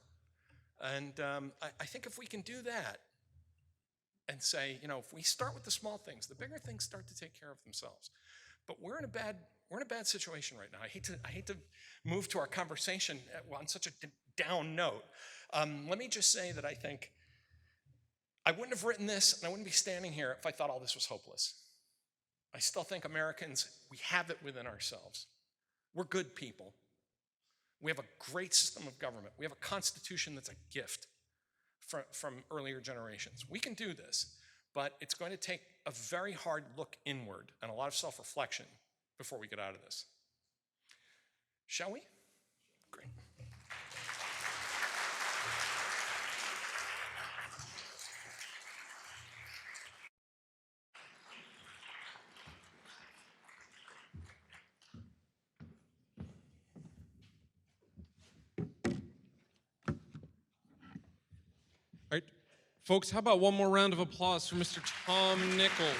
And I think if we can do that and say, if we start with the small things, the bigger things start to take care of themselves. But we're in a bad situation right now. I hate to move to our conversation on such a down note. Let me just say that I think I wouldn't have written this and I wouldn't be standing here if I thought all this was hopeless. I still think Americans, we have it within ourselves. We're good people. We have a great system of government. We have a constitution that's a gift from earlier generations. We can do this, but it's going to take a very hard look inward and a lot of self-reflection before we get out of this. Shall we? Great. All right, folks, how about one more round of applause for Mr. Tom Nichols?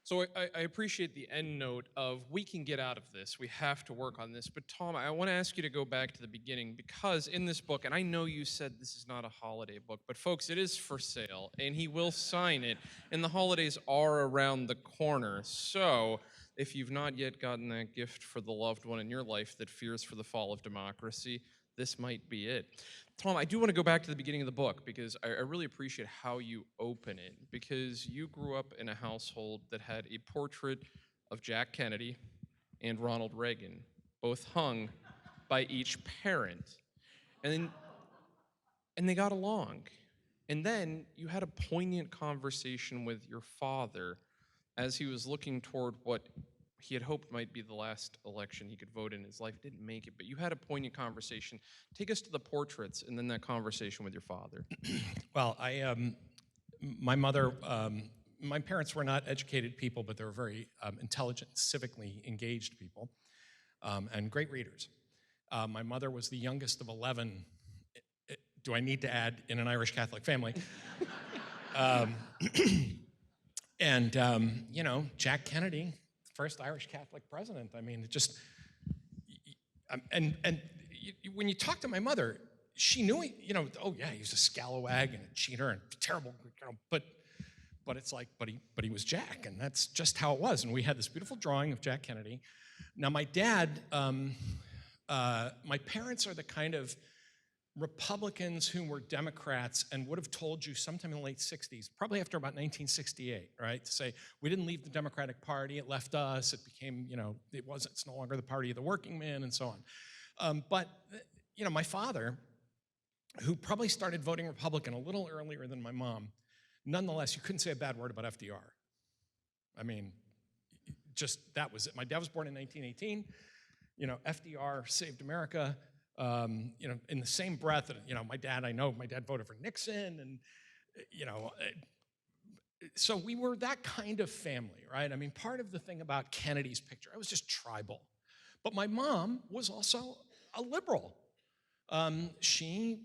So I appreciate the end note of we can get out of this. We have to work on this. But Tom, I want to ask you to go back to the beginning because in this book, and I know you said this is not a holiday book, but folks, it is for sale and he will sign it. And the holidays are around the corner. So if you've not yet gotten that gift for the loved one in your life that fears for the fall of democracy, this might be it. Tom, I do want to go back to the beginning of the book because I really appreciate how you open it, because you grew up in a household that had a portrait of Jack Kennedy and Ronald Reagan, both hung by each parent. And they got along. And then you had a poignant conversation with your father as he was looking toward what he had hoped might be the last election he could vote in his life. Didn't make it, but you had a poignant conversation. Take us to the portraits and then that conversation with your father. Well, my mother, my parents were not educated people, but they were very intelligent, civically engaged people, and great readers. My mother was the youngest of 11, do I need to add, in an Irish Catholic family. And, Jack Kennedy, first Irish Catholic president. I mean, it just, when you talk to my mother, she knew, oh yeah, he was a scalawag and a cheater and terrible, but it's like, but he was Jack, and that's just how it was. And we had this beautiful drawing of Jack Kennedy. Now my dad, my parents are the kind of Republicans who were Democrats and would have told you sometime in the late 60s, probably after about 1968, right? To say, we didn't leave the Democratic Party, it left us, it became, it's no longer the party of the working man and so on. But my father, who probably started voting Republican a little earlier than my mom, nonetheless, you couldn't say a bad word about FDR. I mean, just that was it. My dad was born in 1918. FDR saved America. In the same breath, my dad voted for Nixon, and, so we were that kind of family, right? I mean, part of the thing about Kennedy's picture, I was just tribal. But my mom was also a liberal. She,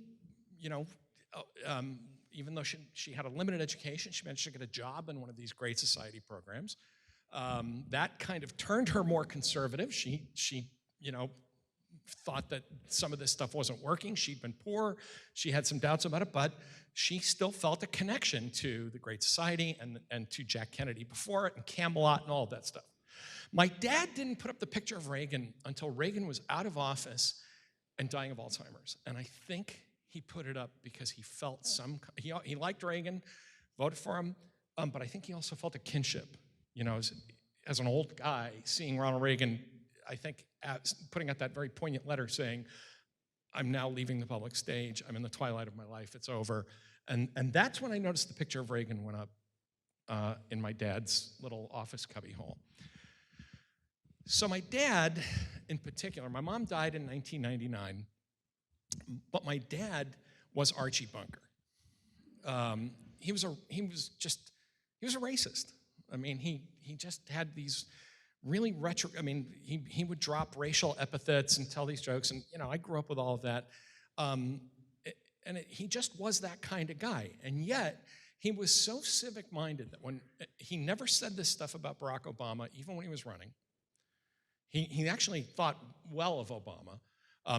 even though she had a limited education, she managed to get a job in one of these Great Society programs. That kind of turned her more conservative. She thought that some of this stuff wasn't working. She'd been poor. She had some doubts about it, but she still felt a connection to the Great Society and to Jack Kennedy before it and Camelot and all of that stuff. My dad didn't put up the picture of Reagan until Reagan was out of office and dying of Alzheimer's. And I think he put it up because he felt he liked Reagan, voted for him, but I think he also felt a kinship. As an old guy, seeing Ronald Reagan, I think, putting out that very poignant letter saying, I'm now leaving the public stage, I'm in the twilight of my life, it's over. And that's when I noticed the picture of Reagan went up in my dad's little office cubbyhole. So my dad, in particular, my mom died in 1999, but my dad was Archie Bunker. He was a racist. I mean, he just had these really he would drop racial epithets and tell these jokes, and I grew up with all of that. He just was that kind of guy, and yet he was so civic-minded that when he never said this stuff about Barack Obama, even when he was running. He actually thought well of Obama,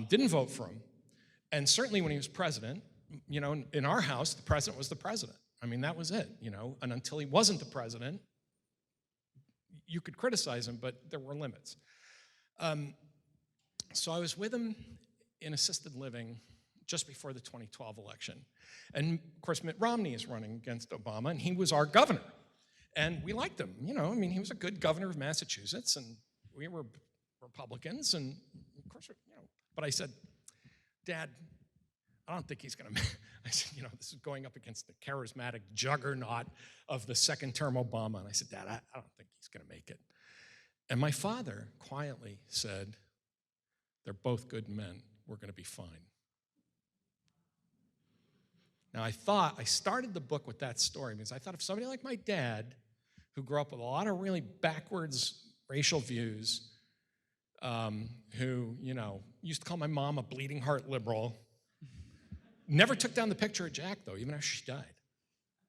didn't vote for him, and certainly when he was president, in our house, the president was the president. I mean, that was it, and until he wasn't the president, you could criticize him, but there were limits. So I was with him in assisted living just before the 2012 election. And of course, Mitt Romney is running against Obama, and he was our governor. And we liked him, he was a good governor of Massachusetts, and we were Republicans, and of course, but I said, Dad, I don't think he's going to, I said, this is going up against the charismatic juggernaut of the second term Obama. And I said, Dad, I don't think he's going to make it. And my father quietly said, they're both good men. We're going to be fine. Now, I started the book with that story because I thought if somebody like my dad, who grew up with a lot of really backwards racial views, who, used to call my mom a bleeding heart liberal, never took down the picture of Jack, though, even after she died.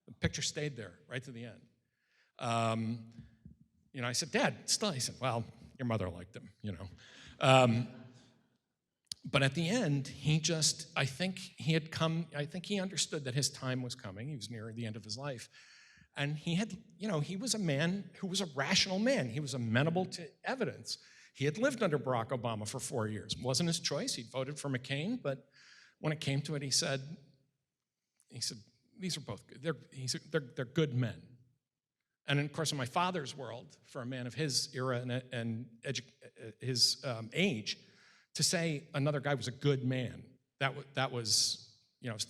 The picture stayed there right to the end. I said, Dad, still, he said, well, your mother liked him, But at the end, I think he understood that his time was coming. He was near the end of his life. And he was a man who was a rational man. He was amenable to evidence. He had lived under Barack Obama for 4 years. It wasn't his choice. He'd voted for McCain, but when it came to it, he said, these are both good. They're good men. And of course, in my father's world, for a man of his era and his age, to say another guy was a good man, that was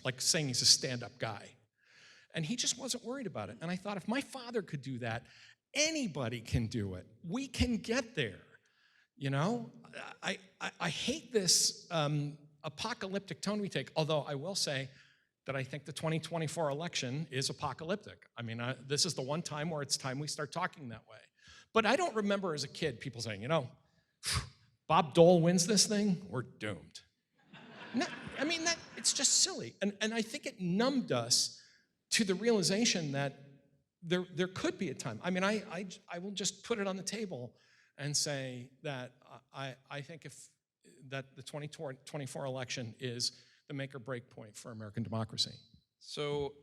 like saying he's a stand-up guy. And he just wasn't worried about it. And I thought, if my father could do that, anybody can do it. We can get there. I hate this apocalyptic tone we take, although I will say that I think the 2024 election is apocalyptic. I mean, this is the one time where it's time we start talking that way. But I don't remember as a kid people saying, Bob Dole wins this thing, we're doomed. No, it's just silly. And I think it numbed us to the realization that there could be a time. I will just put it on the table and say that I think that the 2024 election is the make or break point for American democracy. So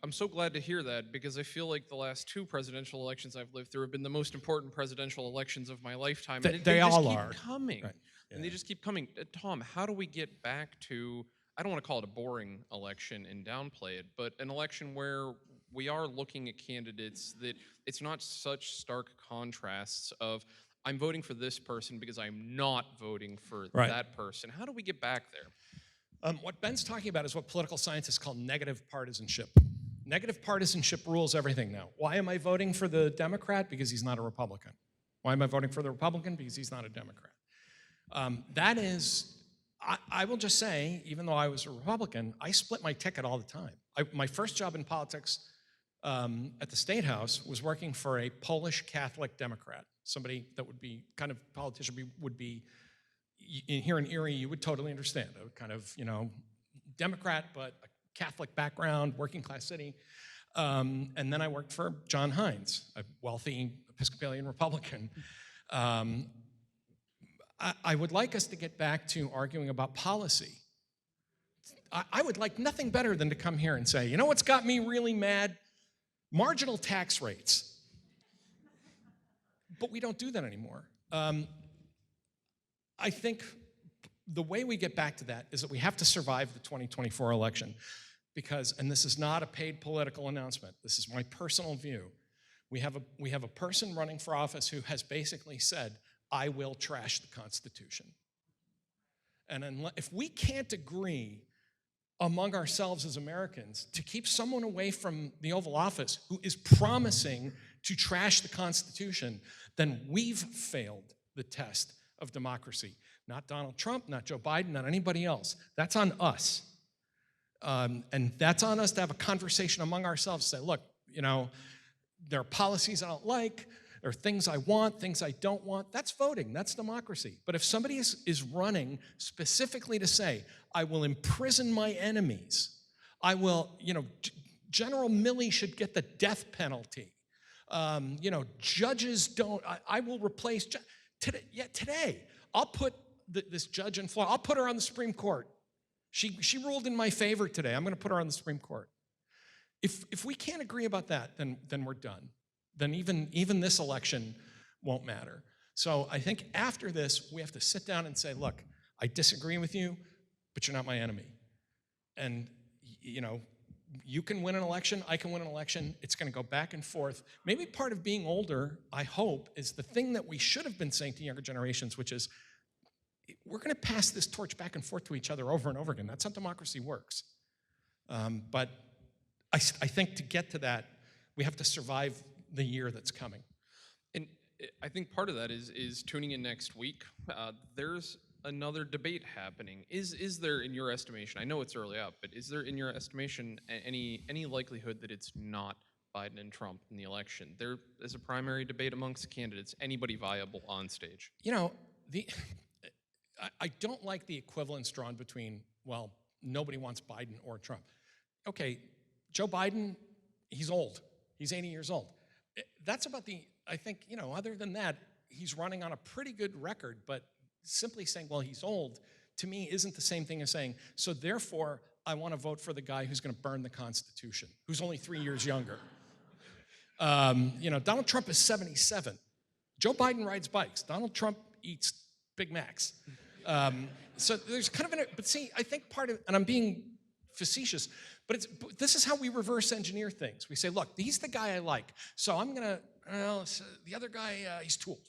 I'm so glad to hear that, because I feel like the last 2 presidential elections I've lived through have been the most important presidential elections of my lifetime. And they just all keep are coming. Right. Yeah. And they just keep coming. Tom, how do we get back to, I don't want to call it a boring election and downplay it, but an election where we are looking at candidates that it's not such stark contrasts of, I'm voting for this person because I'm not voting for that person. How do we get back there? What Ben's talking about is what political scientists call negative partisanship. Negative partisanship rules everything now. Why am I voting for the Democrat? Because he's not a Republican. Why am I voting for the Republican? Because he's not a Democrat. I will just say, even though I was a Republican, I split my ticket all the time. My first job in politics at the State House was working for a Polish Catholic Democrat, somebody that would be kind of politician would be, here in Erie, you would totally understand, a kind of, Democrat, but a Catholic background, working class city. And then I worked for John Hines, a wealthy Episcopalian Republican. I would like us to get back to arguing about policy. I would like nothing better than to come here and say, what's got me really mad? Marginal tax rates. But we don't do that anymore. I think the way we get back to that is that we have to survive the 2024 election because, and this is not a paid political announcement, this is my personal view, we have a person running for office who has basically said, I will trash the Constitution. And if we can't agree among ourselves as Americans to keep someone away from the Oval Office who is promising to trash the Constitution, then we've failed the test of democracy. Not Donald Trump, not Joe Biden, not anybody else. That's on us. And that's on us to have a conversation among ourselves, say, look, there are policies I don't like, there are things I want, things I don't want. That's voting, that's democracy. But if somebody is running specifically to say, I will imprison my enemies, I will, General Milley should get the death penalty. Judges don't, I will replace, today, I'll put this judge in Florida, I'll put her on the Supreme Court. She ruled in my favor today. I'm going to put her on the Supreme Court. If we can't agree about that, then we're done. Then even this election won't matter. So I think after this, we have to sit down and say, look, I disagree with you, but you're not my enemy. And, you can win an election, I can win an election, it's going to go back and forth. Maybe part of being older, I hope, is the thing that we should have been saying to younger generations, which is, we're going to pass this torch back and forth to each other over and over again. That's how democracy works. But I think to get to that, we have to survive the year that's coming. And I think part of that is tuning in next week. There's another debate happening. Is there, in your estimation, I know it's early up, but is there, in your estimation, any likelihood that it's not Biden and Trump in the election? There is a primary debate amongst candidates. Anybody viable on stage? I don't like the equivalence drawn between, well, nobody wants Biden or Trump. Okay, Joe Biden, he's old. He's 80 years old. That's about I think, other than that, he's running on a pretty good record, but simply saying, well, he's old, to me, isn't the same thing as saying, so therefore, I want to vote for the guy who's going to burn the Constitution, who's only 3 years younger. Donald Trump is 77. Joe Biden rides bikes. Donald Trump eats Big Macs. So there's kind of but see, I think part of, and I'm being facetious, but this is how we reverse engineer things. We say, look, he's the guy I like, so I'm gonna, the other guy, he's too old.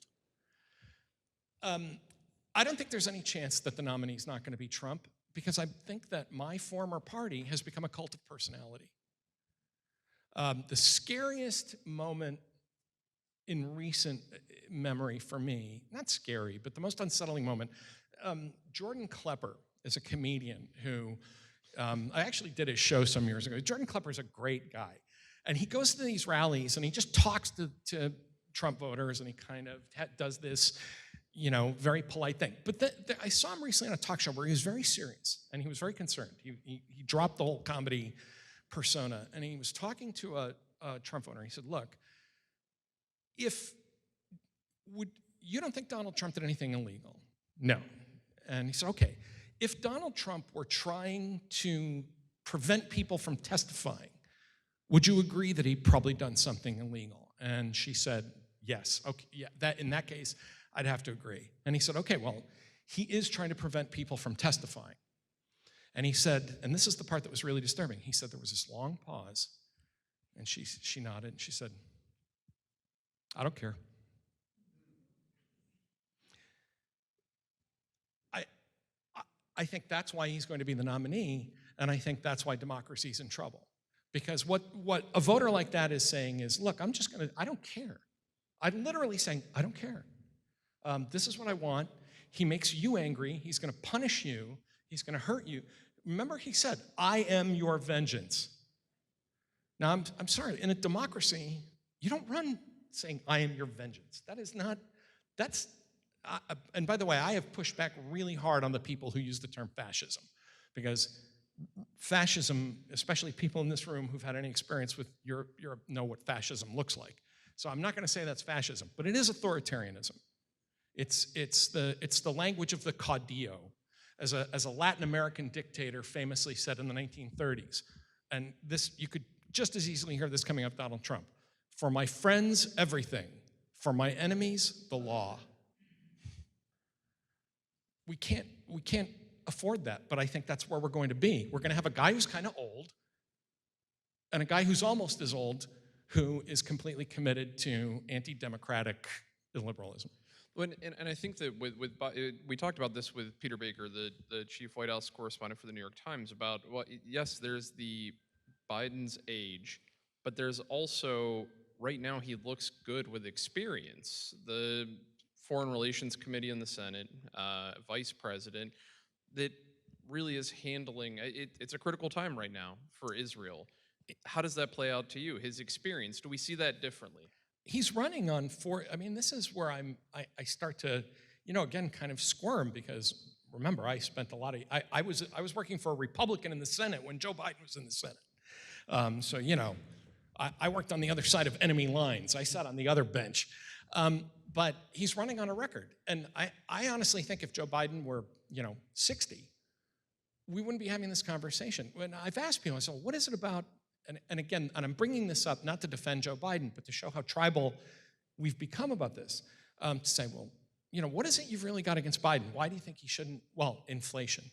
I don't think there's any chance that the nominee's not gonna be Trump, because I think that my former party has become a cult of personality. The scariest moment in recent memory for me, not scary, but the most unsettling moment, Jordan Klepper is a comedian who, I actually did his show some years ago. Jordan Klepper is a great guy. And he goes to these rallies and he just talks to Trump voters, and he kind of does this, very polite thing. But I saw him recently on a talk show where he was very serious and he was very concerned. He dropped the whole comedy persona, and he was talking to a Trump voter. He said, look, you don't think Donald Trump did anything illegal? No. And he said, okay, if Donald Trump were trying to prevent people from testifying, would you agree that he'd probably done something illegal? And she said, yes. Okay, yeah, in that case, I'd have to agree. And he said, okay, well, he is trying to prevent people from testifying. And he said, and this is the part that was really disturbing, he said there was this long pause, and she nodded, and she said, I don't care. I think that's why he's going to be the nominee, and I think that's why democracy's in trouble. Because what a voter like that is saying is, look, I don't care. I'm literally saying, I don't care. This is what I want. He makes you angry. He's going to punish you. He's going to hurt you. Remember, he said, I am your vengeance. Now, I'm sorry, in a democracy, you don't run saying, I am your vengeance. And by the way, I have pushed back really hard on the people who use the term fascism, because fascism, especially people in this room who've had any experience with Europe know what fascism looks like. So I'm not going to say that's fascism, but it is authoritarianism. It's the language of the caudillo, as a Latin American dictator famously said in the 1930s. And this, you could just as easily hear this coming up Donald Trump. For my friends, everything. For my enemies, the law. We can't afford that, but I think that's where we're going to be. We're going to have a guy who's kind of old and a guy who's almost as old who is completely committed to anti-democratic illiberalism. And I think that we talked about this with Peter Baker, the chief White House correspondent for the New York Times, about, well, yes, there's the Biden's age, but there's also, right now he looks good with experience. The Foreign Relations Committee in the Senate, vice president, that really is handling, it's a critical time right now for Israel. How does that play out to you, his experience? Do we see that differently? He's running on four. I mean, this is where I start to, again, kind of squirm, because remember, I spent a lot of, I was working for a Republican in the Senate when Joe Biden was in the Senate. So, I worked on the other side of enemy lines. I sat on the other bench. But he's running on a record. And I honestly think if Joe Biden were, 60, we wouldn't be having this conversation. When I've asked people, I said, what is it about, and again, and I'm bringing this up not to defend Joe Biden, but to show how tribal we've become about this, to say, well, what is it you've really got against Biden? Why do you think he shouldn't? Well, inflation.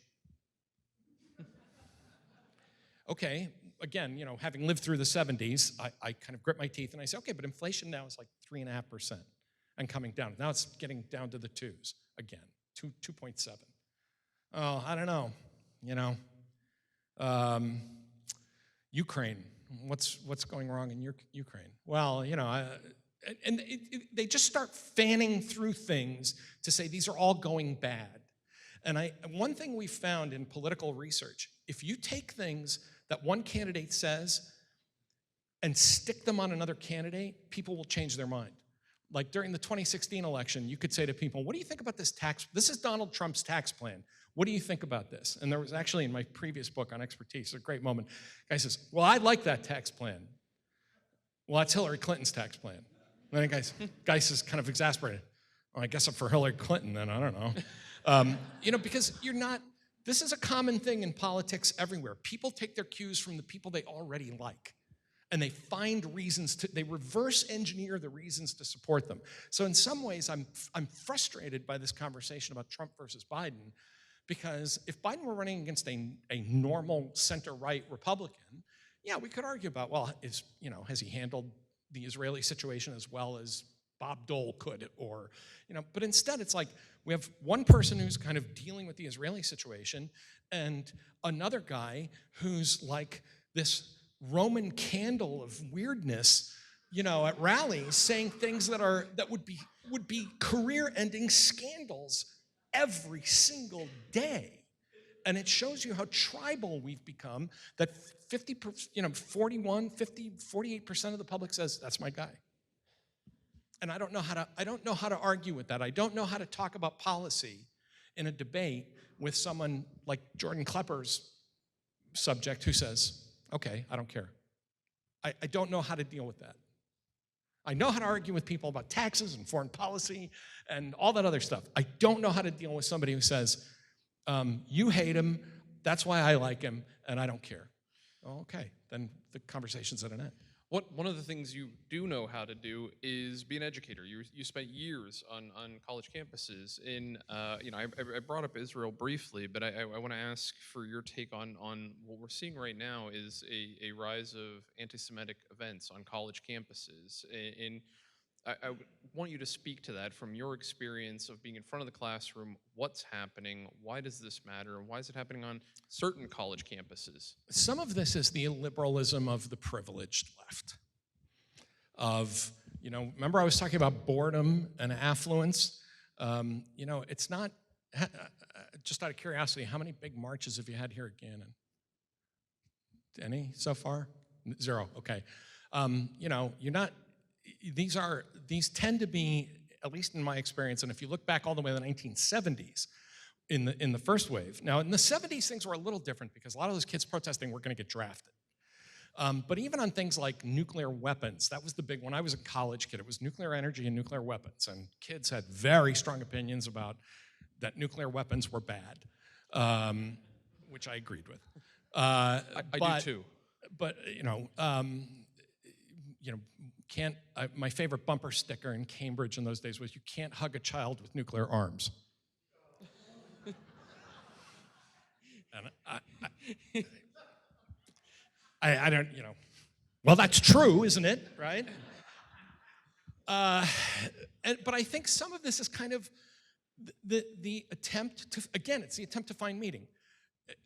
Okay, again, having lived through the 70s, I kind of grit my teeth and I say, okay, but inflation now is like 3.5% and coming down. Now it's getting down to the twos again, 2.7. Oh, I don't know, Ukraine, what's going wrong in Ukraine? Well, they just start fanning through things to say these are all going bad. And one thing we found in political research, if you take things that one candidate says and stick them on another candidate, people will change their mind. Like during the 2016 election, you could say to people, what do you think about this tax? This is Donald Trump's tax plan. What do you think about this? And there was actually in my previous book on expertise, a great moment. The guy says, well, I like that tax plan. Well, that's Hillary Clinton's tax plan. And then the guy says, kind of exasperated, well, I guess I'm for Hillary Clinton then, I don't know. Because this is a common thing in politics everywhere. People take their cues from the people they already like. And they find reasons they reverse engineer the reasons to support them. So in some ways, I'm frustrated by this conversation about Trump versus Biden, because if Biden were running against a normal center-right Republican, yeah, we could argue about, well, has he handled the Israeli situation as well as Bob Dole could, or, but instead it's like we have one person who's kind of dealing with the Israeli situation and another guy who's like this Roman candle of weirdness, at rallies saying things that would be career-ending scandals every single day. And it shows you how tribal we've become, that 48% of the public says, that's my guy. And I don't know how to argue with that. I don't know how to talk about policy in a debate with someone like Jordan Klepper's subject who says, okay, I don't care. I don't know how to deal with that. I know how to argue with people about taxes and foreign policy and all that other stuff. I don't know how to deal with somebody who says, you hate him, that's why I like him, and I don't care. Oh, okay, then the conversation's at an end. One of the things you do know how to do is be an educator. You spent years on college campuses. I brought up Israel briefly, but I want to ask for your take on what we're seeing right now is a rise of anti-Semitic events on college campuses. And I want you to speak to that from your experience of being in front of the classroom. What's happening? Why does this matter? And why is it happening on certain college campuses? Some of this is the illiberalism of the privileged left. Remember I was talking about boredom and affluence? It's not, just out of curiosity, how many big marches have you had here at Gannon? Any so far? 0, okay. You're not, these tend to be, at least in my experience, and if you look back all the way to the 1970s, in the first wave. Now, in the 70s, things were a little different because a lot of those kids protesting were going to get drafted. But even on things like nuclear weapons, that was the big one. I was a college kid. It was nuclear energy and nuclear weapons, and kids had very strong opinions about that nuclear weapons were bad, which I agreed with. I do too. But my favorite bumper sticker in Cambridge in those days was, you can't hug a child with nuclear arms. And I don't, well, that's true, isn't it, right? But I think some of this is kind of the attempt to, again, it's the attempt to find meaning.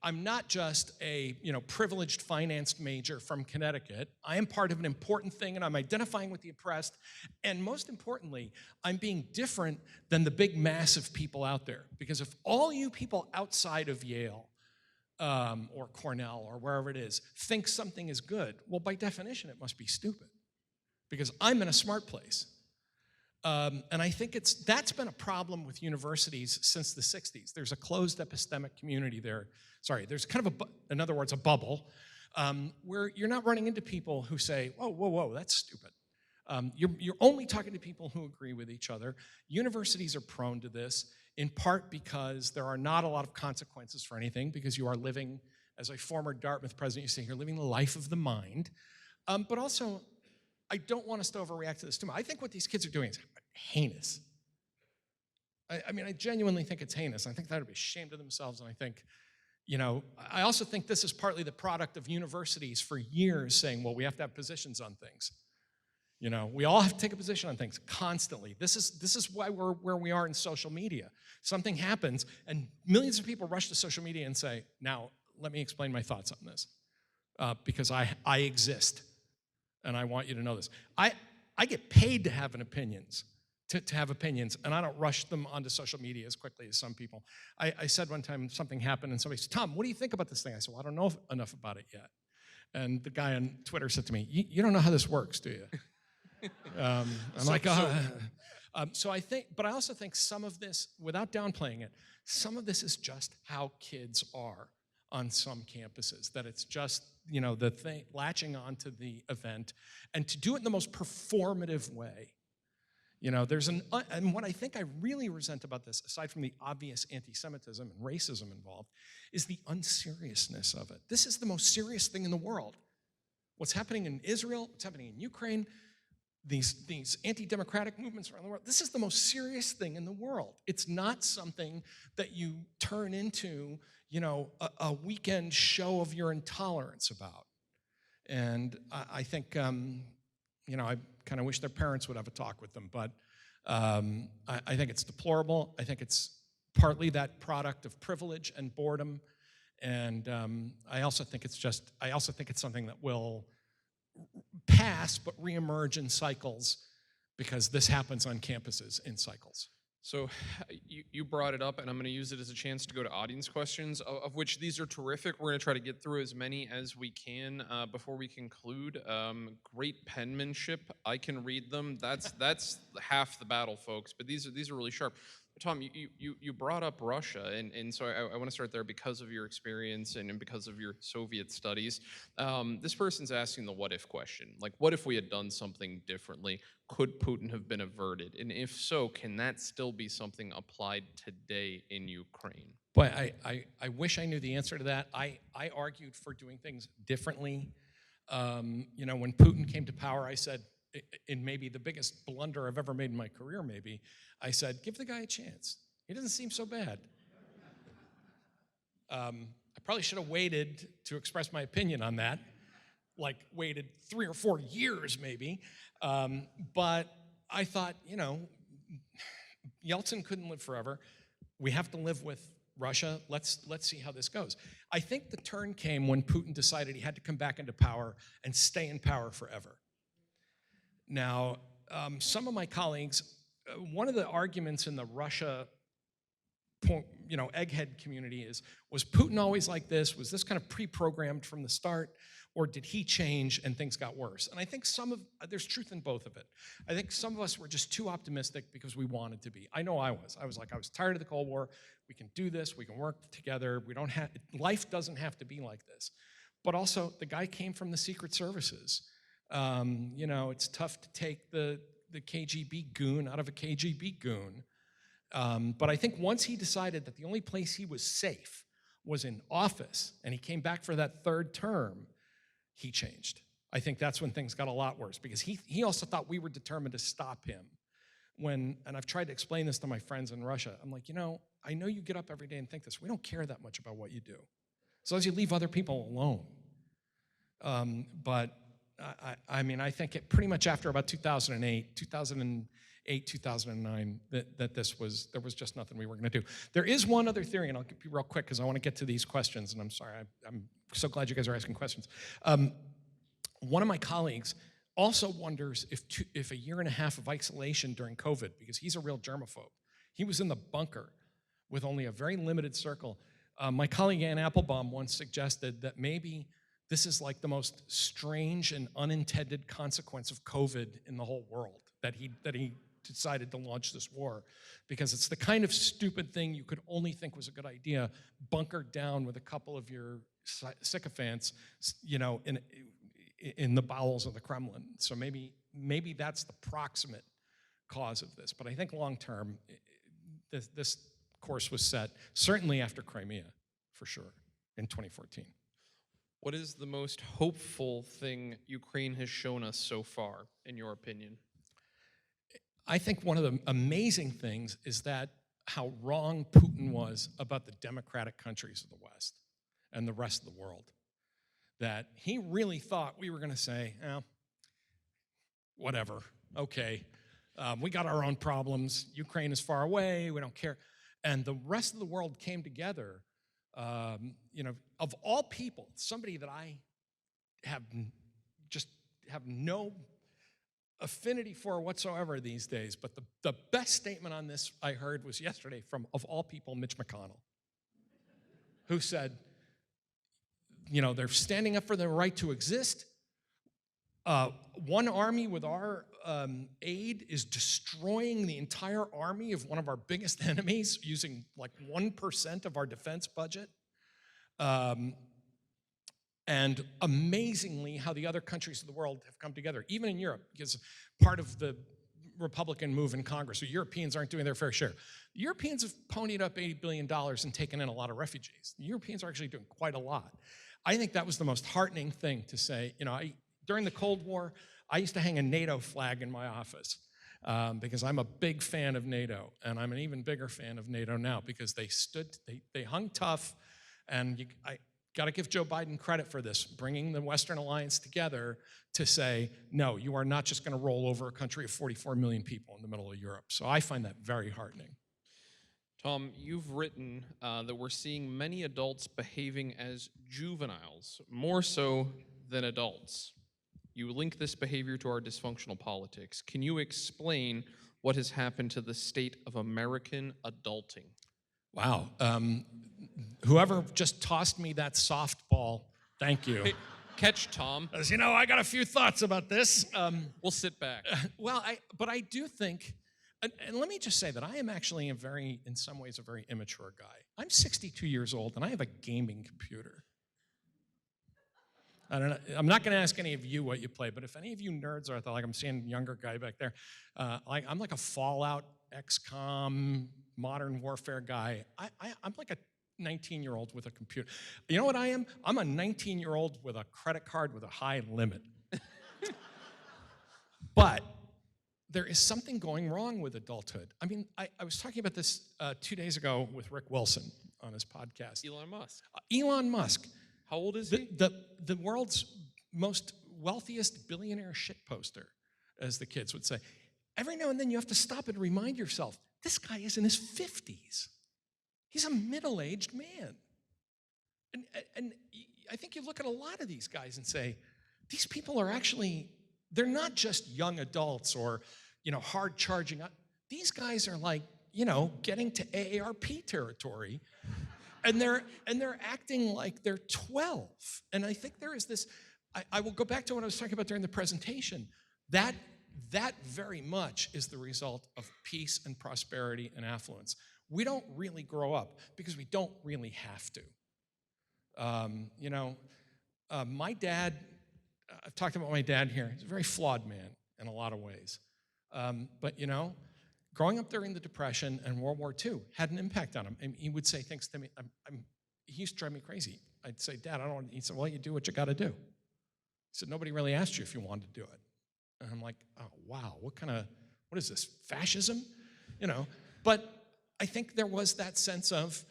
I'm not just a privileged financed major from Connecticut. I am part of an important thing, and I'm identifying with the oppressed. And most importantly, I'm being different than the big mass of people out there. Because if all you people outside of Yale or Cornell or wherever it is think something is good, well, by definition, it must be stupid. Because I'm in a smart place. And I think that's been a problem with universities since the 60s. There's a closed epistemic community there. Sorry, there's kind of, in other words, a bubble where you're not running into people who say, whoa, whoa, whoa, that's stupid. You're only talking to people who agree with each other. Universities are prone to this, in part because there are not a lot of consequences for anything, because you are living, as a former Dartmouth president used to say, you're living the life of the mind. But also, I don't want us to overreact to this too much. I think what these kids are doing is heinous. I mean, I genuinely think it's heinous. I think they ought to be ashamed of themselves, and I think, I also think this is partly the product of universities for years saying, well, we have to have positions on things. We all have to take a position on things constantly. This is why we're where we are in social media. Something happens, and millions of people rush to social media and say, now, let me explain my thoughts on this, because I exist. And I want you to know this. I get paid to have opinions, to have opinions, and I don't rush them onto social media as quickly as some people. I said one time something happened, and somebody said, Tom, what do you think about this thing? I said, well, I don't know enough about it yet. And the guy on Twitter said to me, you don't know how this works, do you? I'm like, so I think, but I also think some of this, without downplaying it, some of this is just how kids are on some campuses, that it's just, the thing, latching onto the event, and to do it in the most performative way. And what I think I really resent about this, aside from the obvious anti-Semitism and racism involved, is the unseriousness of it. This is the most serious thing in the world. What's happening in Israel, what's happening in Ukraine, these anti-democratic movements around the world, this is the most serious thing in the world. It's not something that you turn into, a weekend show of your intolerance about. And I think, I kind of wish their parents would have a talk with them, but I think it's deplorable. I think it's partly that product of privilege and boredom. And I also think it's something that will pass but reemerge in cycles, because this happens on campuses in cycles. So you brought it up, and I'm going to use it as a chance to go to audience questions, of which these are terrific. We're going to try to get through as many as we can before we conclude. Great penmanship. I can read them. That's half the battle, folks. But these are really sharp. Tom, you brought up Russia, and so I want to start there because of your experience and because of your Soviet studies. This person's asking the what-if question. Like, what if we had done something differently? Could Putin have been averted? And if so, can that still be something applied today in Ukraine? Boy, I wish I knew the answer to that. I argued for doing things differently. When Putin came to power, I said, in maybe the biggest blunder I've ever made in my career, maybe, I said, give the guy a chance. He doesn't seem so bad. I probably should have waited to express my opinion on that, like waited 3 or 4 years maybe. But I thought, Yeltsin couldn't live forever. We have to live with Russia. Let's see how this goes. I think the turn came when Putin decided he had to come back into power and stay in power forever. Now, some of my colleagues, one of the arguments in the Russia, egghead community was Putin always like this? Was this kind of pre-programmed from the start? Or did he change and things got worse? And I think there's truth in both of it. I think some of us were just too optimistic because we wanted to be. I know I was. I was tired of the Cold War. We can do this. We can work together. Life doesn't have to be like this. But also, the guy came from the Secret Services. It's tough to take the KGB goon out of a KGB goon. But I think once he decided that the only place he was safe was in office, and he came back for that third term, he changed. I think that's when things got a lot worse, because he also thought we were determined to stop him. And I've tried to explain this to my friends in Russia. I'm like, I know you get up every day and think this. We don't care that much about what you do, as long as you leave other people alone. But I think pretty much after about 2008, 2009, that there was just nothing we were going to do. There is one other theory, and I'll be real quick because I want to get to these questions, and I'm sorry, I'm so glad you guys are asking questions. One of my colleagues also wonders if a year and a half of isolation during COVID, because he's a real germaphobe. He was in the bunker with only a very limited circle. My colleague Ann Applebaum once suggested that maybe this is like the most strange and unintended consequence of COVID in the whole world, that he decided to launch this war, because it's the kind of stupid thing you could only think was a good idea, bunkered down with a couple of your sycophants, in the bowels of the Kremlin. So maybe that's the proximate cause of this. But I think long term, this course was set, certainly after Crimea, for sure, in 2014. What is the most hopeful thing Ukraine has shown us so far, in your opinion? I think one of the amazing things is that how wrong Putin was about the democratic countries of the West and the rest of the world. That he really thought we were going to say, whatever, okay, we got our own problems, Ukraine is far away, we don't care. And the rest of the world came together, of all people, somebody that I have no affinity for whatsoever these days, but the best statement on this I heard was yesterday from, of all people, Mitch McConnell, who said, they're standing up for their right to exist. One army with our aid is destroying the entire army of one of our biggest enemies using like 1% of our defense budget. And amazingly, how the other countries of the world have come together, even in Europe, because part of the Republican move in Congress, so Europeans aren't doing their fair share. The Europeans have ponied up $80 billion and taken in a lot of refugees. The Europeans are actually doing quite a lot. I think that was the most heartening thing to say. During the Cold War, I used to hang a NATO flag in my office because I'm a big fan of NATO, and I'm an even bigger fan of NATO now because they hung tough, and I got to give Joe Biden credit for this, bringing the Western Alliance together to say, no, you are not just going to roll over a country of 44 million people in the middle of Europe. So I find that very heartening. Tom, you've written that we're seeing many adults behaving as juveniles, more so than adults. You link this behavior to our dysfunctional politics. Can you explain what has happened to the state of American adulting? Wow. Whoever just tossed me that softball, thank you. Hey, catch, Tom. As you know, I got a few thoughts about this. We'll sit back. But I do think, and let me just say that I am actually in some ways, a very immature guy. I'm 62 years old, and I have a gaming computer. I don't know. I'm not going to ask any of you what you play, but if any of you nerds are, like I'm seeing a younger guy back there, I'm like a Fallout, XCOM, Modern Warfare guy. I'm like a 19-year-old with a computer. You know what I am? I'm a 19-year-old with a credit card with a high limit. But there is something going wrong with adulthood. I mean, I was talking about this 2 days ago with Rick Wilson on his podcast. Elon Musk. Elon Musk. How old is he? The world's most wealthiest billionaire shitposter, as the kids would say. Every now and then you have to stop and remind yourself, this guy is in his 50s. He's a middle-aged man. And I think you look at a lot of these guys and say, these people are actually, they're not just young adults or, hard charging. These guys are like, getting to AARP territory. And they're acting like they're 12. And I think there is this, I will go back to what I was talking about during the presentation. That very much is the result of peace and prosperity and affluence. We don't really grow up because we don't really have to. My dad, I've talked about my dad here. He's a very flawed man in a lot of ways. But growing up during the Depression and World War II had an impact on him. And he would say things to me, he used to drive me crazy. I'd say, Dad, I don't want to. He said, well, you do what you got to do. He said, nobody really asked you if you wanted to do it. And I'm like, oh, wow, what is this, fascism? But I think there was that sense of,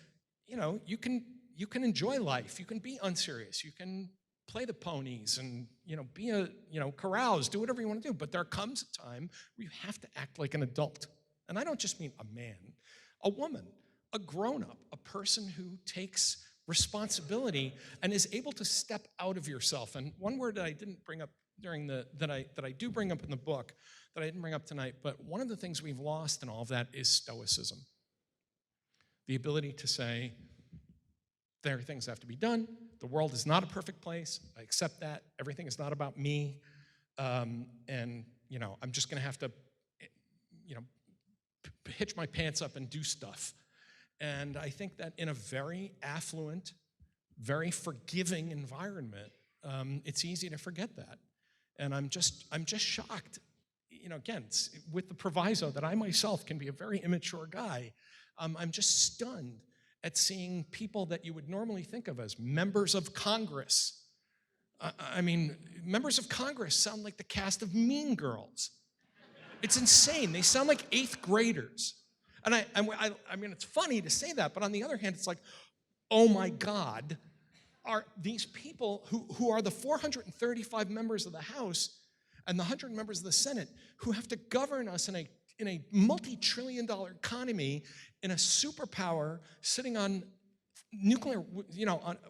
you can enjoy life. You can be unserious. You can play the ponies and, be carouse, do whatever you want to do. But there comes a time where you have to act like an adult. And I don't just mean a man, a woman, a grown-up, a person who takes responsibility and is able to step out of yourself. And one word that I didn't bring up that I do bring up in the book that I didn't bring up tonight, but one of the things we've lost in all of that is stoicism. The ability to say, there are things that have to be done. The world is not a perfect place. I accept that. Everything is not about me. And, I'm just going to have to, hitch my pants up and do stuff. And I think that in a very affluent, very forgiving environment, it's easy to forget that. And I'm just shocked, again, with the proviso that I myself can be a very immature guy. I'm just stunned at seeing people that you would normally think of as members of Congress. Members of Congress sound like the cast of Mean Girls. It's insane. They sound like 8th graders. And it's funny to say that, but on the other hand, it's like, oh my God, are these people who are the 435 members of the House and the 100 members of the Senate who have to govern us in a multi-trillion-dollar economy, in a superpower sitting on nuclear,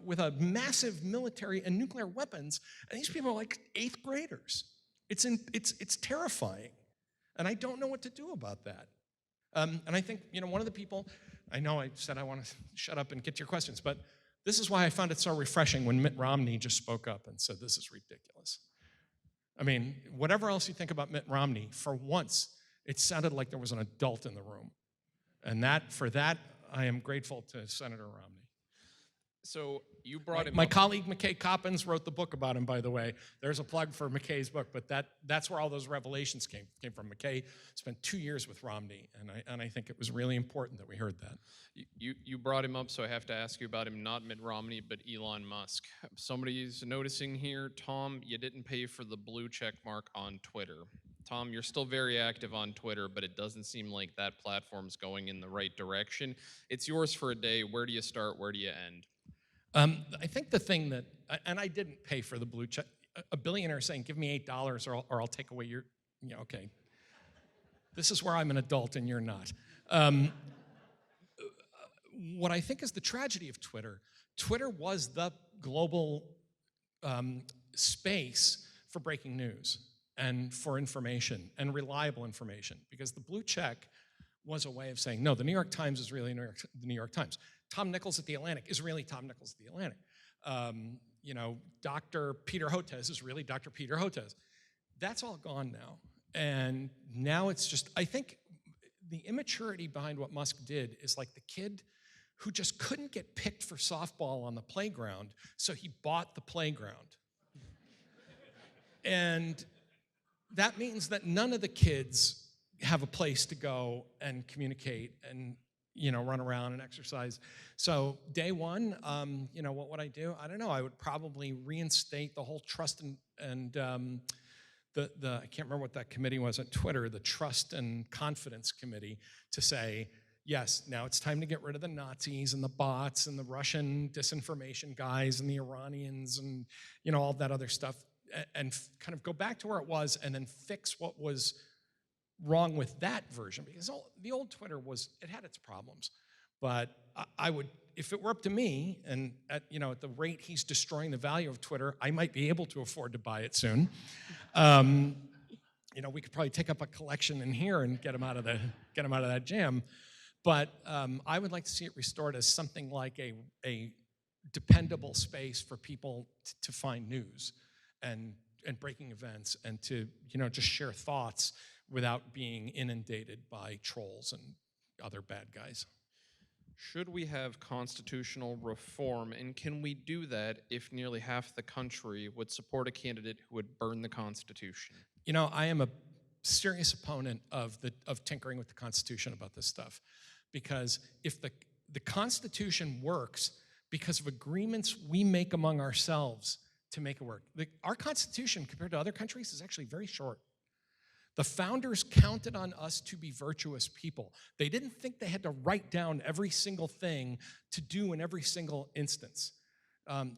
with a massive military and nuclear weapons, and these people are like 8th graders. It's terrifying, and I don't know what to do about that. And I think, one of the people, I know I said I want to shut up and get to your questions, but this is why I found it so refreshing when Mitt Romney just spoke up and said, this is ridiculous. Whatever else you think about Mitt Romney, for once, it sounded like there was an adult in the room. And for that, I am grateful to Senator Romney. So you brought him My up. colleague McKay Coppins wrote the book about him, by the way. There's a plug for McKay's book, but that's where all those revelations came from. McKay spent 2 years with Romney, and I think it was really important that we heard that. You brought him up, so I have to ask you about him, not Mitt Romney, but Elon Musk. Somebody's noticing here, Tom, you didn't pay for the blue check mark on Twitter. Tom, you're still very active on Twitter, but it doesn't seem like that platform's going in the right direction. It's yours for a day. Where do you start? Where do you end? I think the thing that, and I didn't pay for the blue check, a billionaire saying, give me $8 or I'll take away your, okay. This is where I'm an adult and you're not. What I think is the tragedy of Twitter was the global space for breaking news and for information and reliable information, because the blue check was a way of saying, no, the New York Times is really the New York Times. Tom Nichols at The Atlantic is really Tom Nichols at The Atlantic. Dr. Peter Hotez is really Dr. Peter Hotez. That's all gone now. And now it's just, I think the immaturity behind what Musk did is like the kid who just couldn't get picked for softball on the playground, so he bought the playground. And that means that none of the kids have a place to go and communicate and run around and exercise. So day one, what would I do? I don't know. I would probably reinstate the whole trust and I can't remember what that committee was at Twitter, the Trust and Confidence Committee, to say, yes, now it's time to get rid of the Nazis and the bots and the Russian disinformation guys and the Iranians and all that other stuff, and kind of go back to where it was and then fix what was wrong with that version, because the old Twitter it had its problems. But I would, if it were up to me, and at the rate he's destroying the value of Twitter, I might be able to afford to buy it soon. We could probably take up a collection in here and get him out of that jam. But I would like to see it restored as something like a dependable space for people to find news and breaking events, and to just share thoughts without being inundated by trolls and other bad guys. Should we have constitutional reform, and can we do that if nearly half the country would support a candidate who would burn the Constitution? I am a serious opponent of tinkering with the Constitution about this stuff, because if the Constitution works because of agreements we make among ourselves to make it work. Our Constitution, compared to other countries, is actually very short. The founders counted on us to be virtuous people. They didn't think they had to write down every single thing to do in every single instance.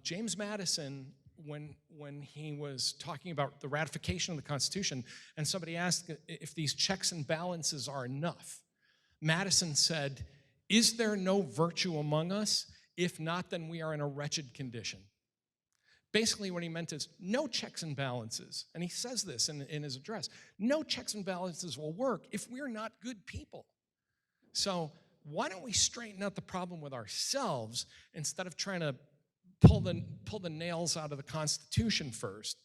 James Madison when he was talking about the ratification of the Constitution, and somebody asked if these checks and balances are enough. Madison said, "Is there no virtue among us? If not, then we are in a wretched condition." Basically, what he meant is no checks and balances. And he says this in his address. No checks and balances will work if we're not good people. So why don't we straighten out the problem with ourselves instead of trying to pull the nails out of the Constitution first?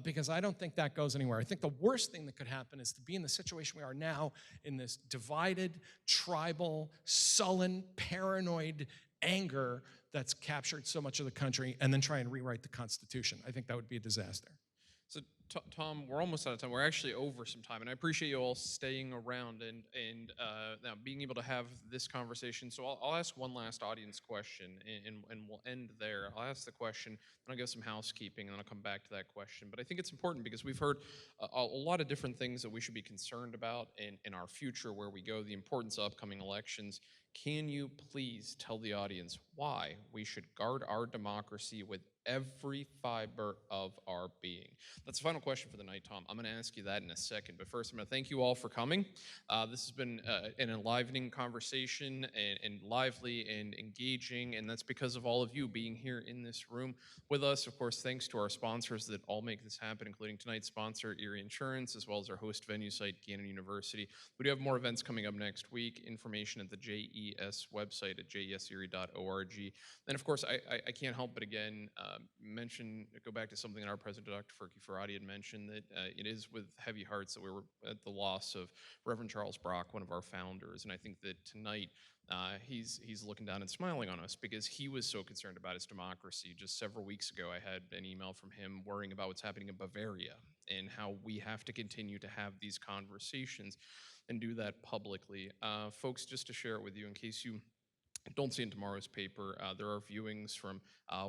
Because I don't think that goes anywhere. I think the worst thing that could happen is to be in the situation we are now, in this divided, tribal, sullen, paranoid anger that's captured so much of the country, and then try and rewrite the Constitution. I think that would be a disaster. So, Tom, we're almost out of time. We're actually over some time, and I appreciate you all staying around and now being able to have this conversation. So I'll ask one last audience question, and we'll end there. I'll ask the question, then I'll give some housekeeping, and then I'll come back to that question. But I think it's important because we've heard a lot of different things that we should be concerned about in our future, where we go, the importance of upcoming elections. Can you please tell the audience why we should guard our democracy with every fiber of our being? That's the final question for the night, Tom. I'm going to ask you that in a second, but first I'm going to thank you all for coming. This has been an enlivening conversation and lively and engaging, and that's because of all of you being here in this room with us. Of course, thanks to our sponsors that all make this happen, including tonight's sponsor, Erie Insurance, as well as our host venue site, Gannon University. We do have more events coming up next week. Information at the JES website at jeserie.org. Then, of course, I can't help but again go back to something that our president, Dr. Ferki had mentioned, that it is with heavy hearts that we were at the loss of Reverend Charles Brock, one of our founders. And I think that tonight he's looking down and smiling on us because he was so concerned about his democracy. Just several weeks ago, I had an email from him worrying about what's happening in Bavaria and how we have to continue to have these conversations and do that publicly. Folks, just to share it with you in case you don't see in tomorrow's paper, there are viewings from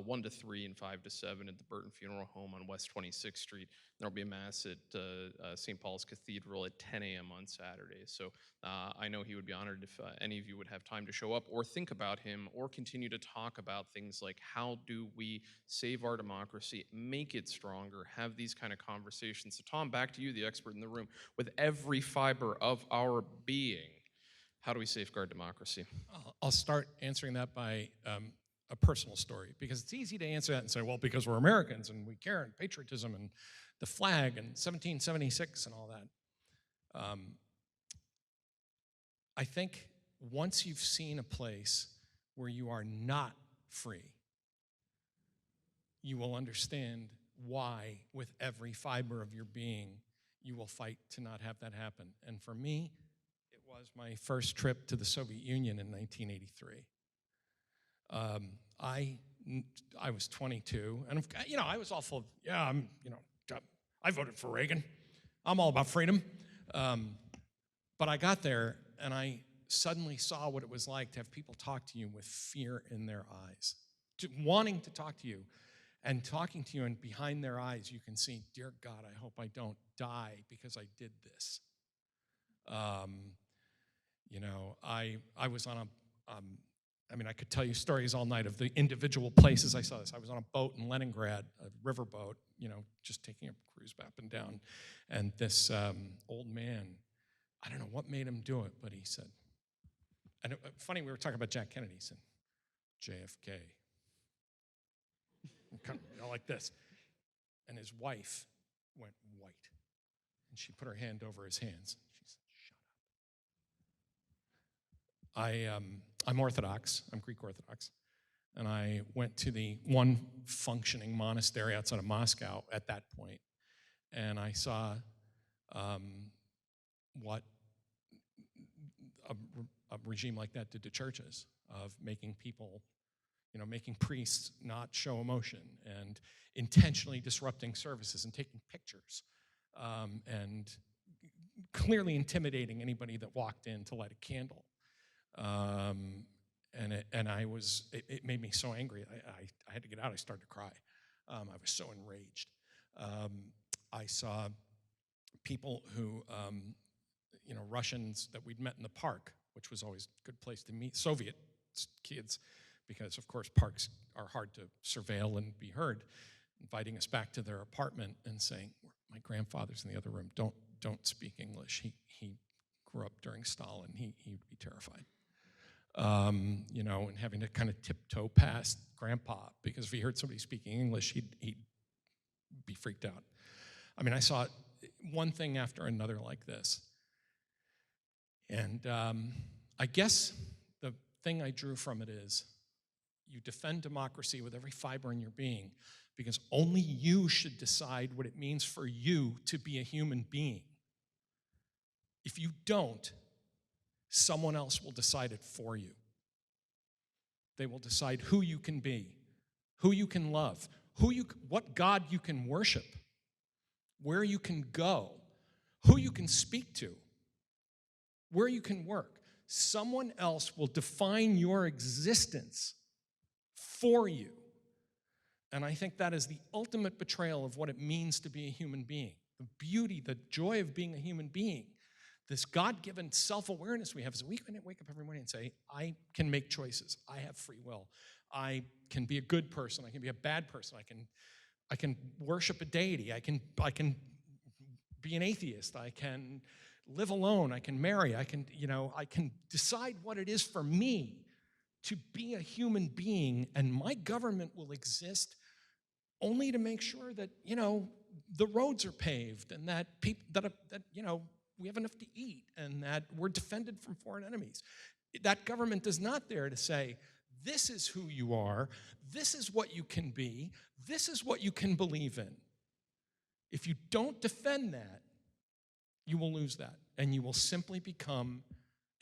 1 to 3 and 5 to 7 at the Burton Funeral Home on West 26th Street. There'll be a mass at St. Paul's Cathedral at 10 a.m. on Saturday. So I know he would be honored if any of you would have time to show up or think about him or continue to talk about things like how do we save our democracy, make it stronger, have these kind of conversations. So Tom, back to you, the expert in the room. With every fiber of our being, how do we safeguard democracy? I'll start answering that by a personal story, because it's easy to answer that and say, well, because we're Americans and we care, and patriotism and the flag and 1776 and all that. I think once you've seen a place where you are not free, you will understand why, with every fiber of your being, you will fight to not have that happen. And for me, was my first trip to the Soviet Union in 1983. I was 22, and I was all full of, I voted for Reagan. I'm all about freedom. But I got there, and I suddenly saw what it was like to have people talk to you with fear in their eyes, wanting to talk to you, and talking to you, and behind their eyes you can see, dear God, I hope I don't die because I did this. I was on I could tell you stories all night of the individual places I saw this. I was on a boat in Leningrad, a river boat, just taking a cruise up and down. And this old man, I don't know what made him do it, but he said, funny, we were talking about Jack Kennedy, he said, JFK. Kind of, like this. And his wife went white. And she put her hand over his hands. I'm Orthodox, I'm Greek Orthodox, and I went to the one functioning monastery outside of Moscow at that point, and I saw what a regime like that did to churches, of making people, making priests not show emotion, and intentionally disrupting services and taking pictures, and clearly intimidating anybody that walked in to light a candle. It made me so angry. I had to get out. I started to cry. I was so enraged. I saw people who, Russians that we'd met in the park, which was always a good place to meet Soviet kids, because of course parks are hard to surveil and be heard. inviting us back to their apartment and saying, my grandfather's in the other room, don't speak English. He grew up during Stalin. He'd be terrified. You know, and having to kind of tiptoe past Grandpa, because if he heard somebody speaking English, he'd be freaked out. I mean, I saw one thing after another like this. And I guess the thing I drew from it is, you defend democracy with every fiber in your being, because only you should decide what it means for you to be a human being. If you don't, someone else will decide it for you. They will decide who you can be, who you can love, what God you can worship, where you can go, who you can speak to, where you can work. Someone else will define your existence for you. And I think that is the ultimate betrayal of what it means to be a human being. The beauty, the joy of being a human being, this God-given self-awareness we have, is we can wake up every morning and say, I can make choices. I have free will. I can be a good person. I can be a bad person. I can worship a deity. I can be an atheist. I can live alone. I can marry. I can decide what it is for me to be a human being, and my government will exist only to make sure that, the roads are paved, and that we have enough to eat, and that we're defended from foreign enemies. That government is not there to say, this is who you are, this is what you can be, this is what you can believe in. If you don't defend that, you will lose that, and you will simply become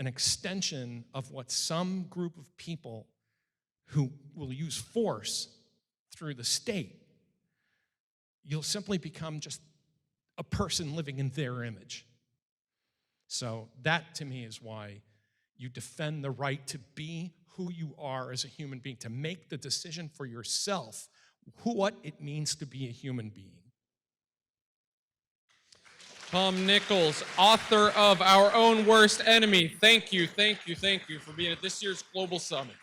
an extension of what some group of people who will use force through the state. You'll simply become just a person living in their image. So that, to me, is why you defend the right to be who you are as a human being, to make the decision for yourself what it means to be a human being. Tom Nichols, author of Our Own Worst Enemy. Thank you for being at this year's Global Summit.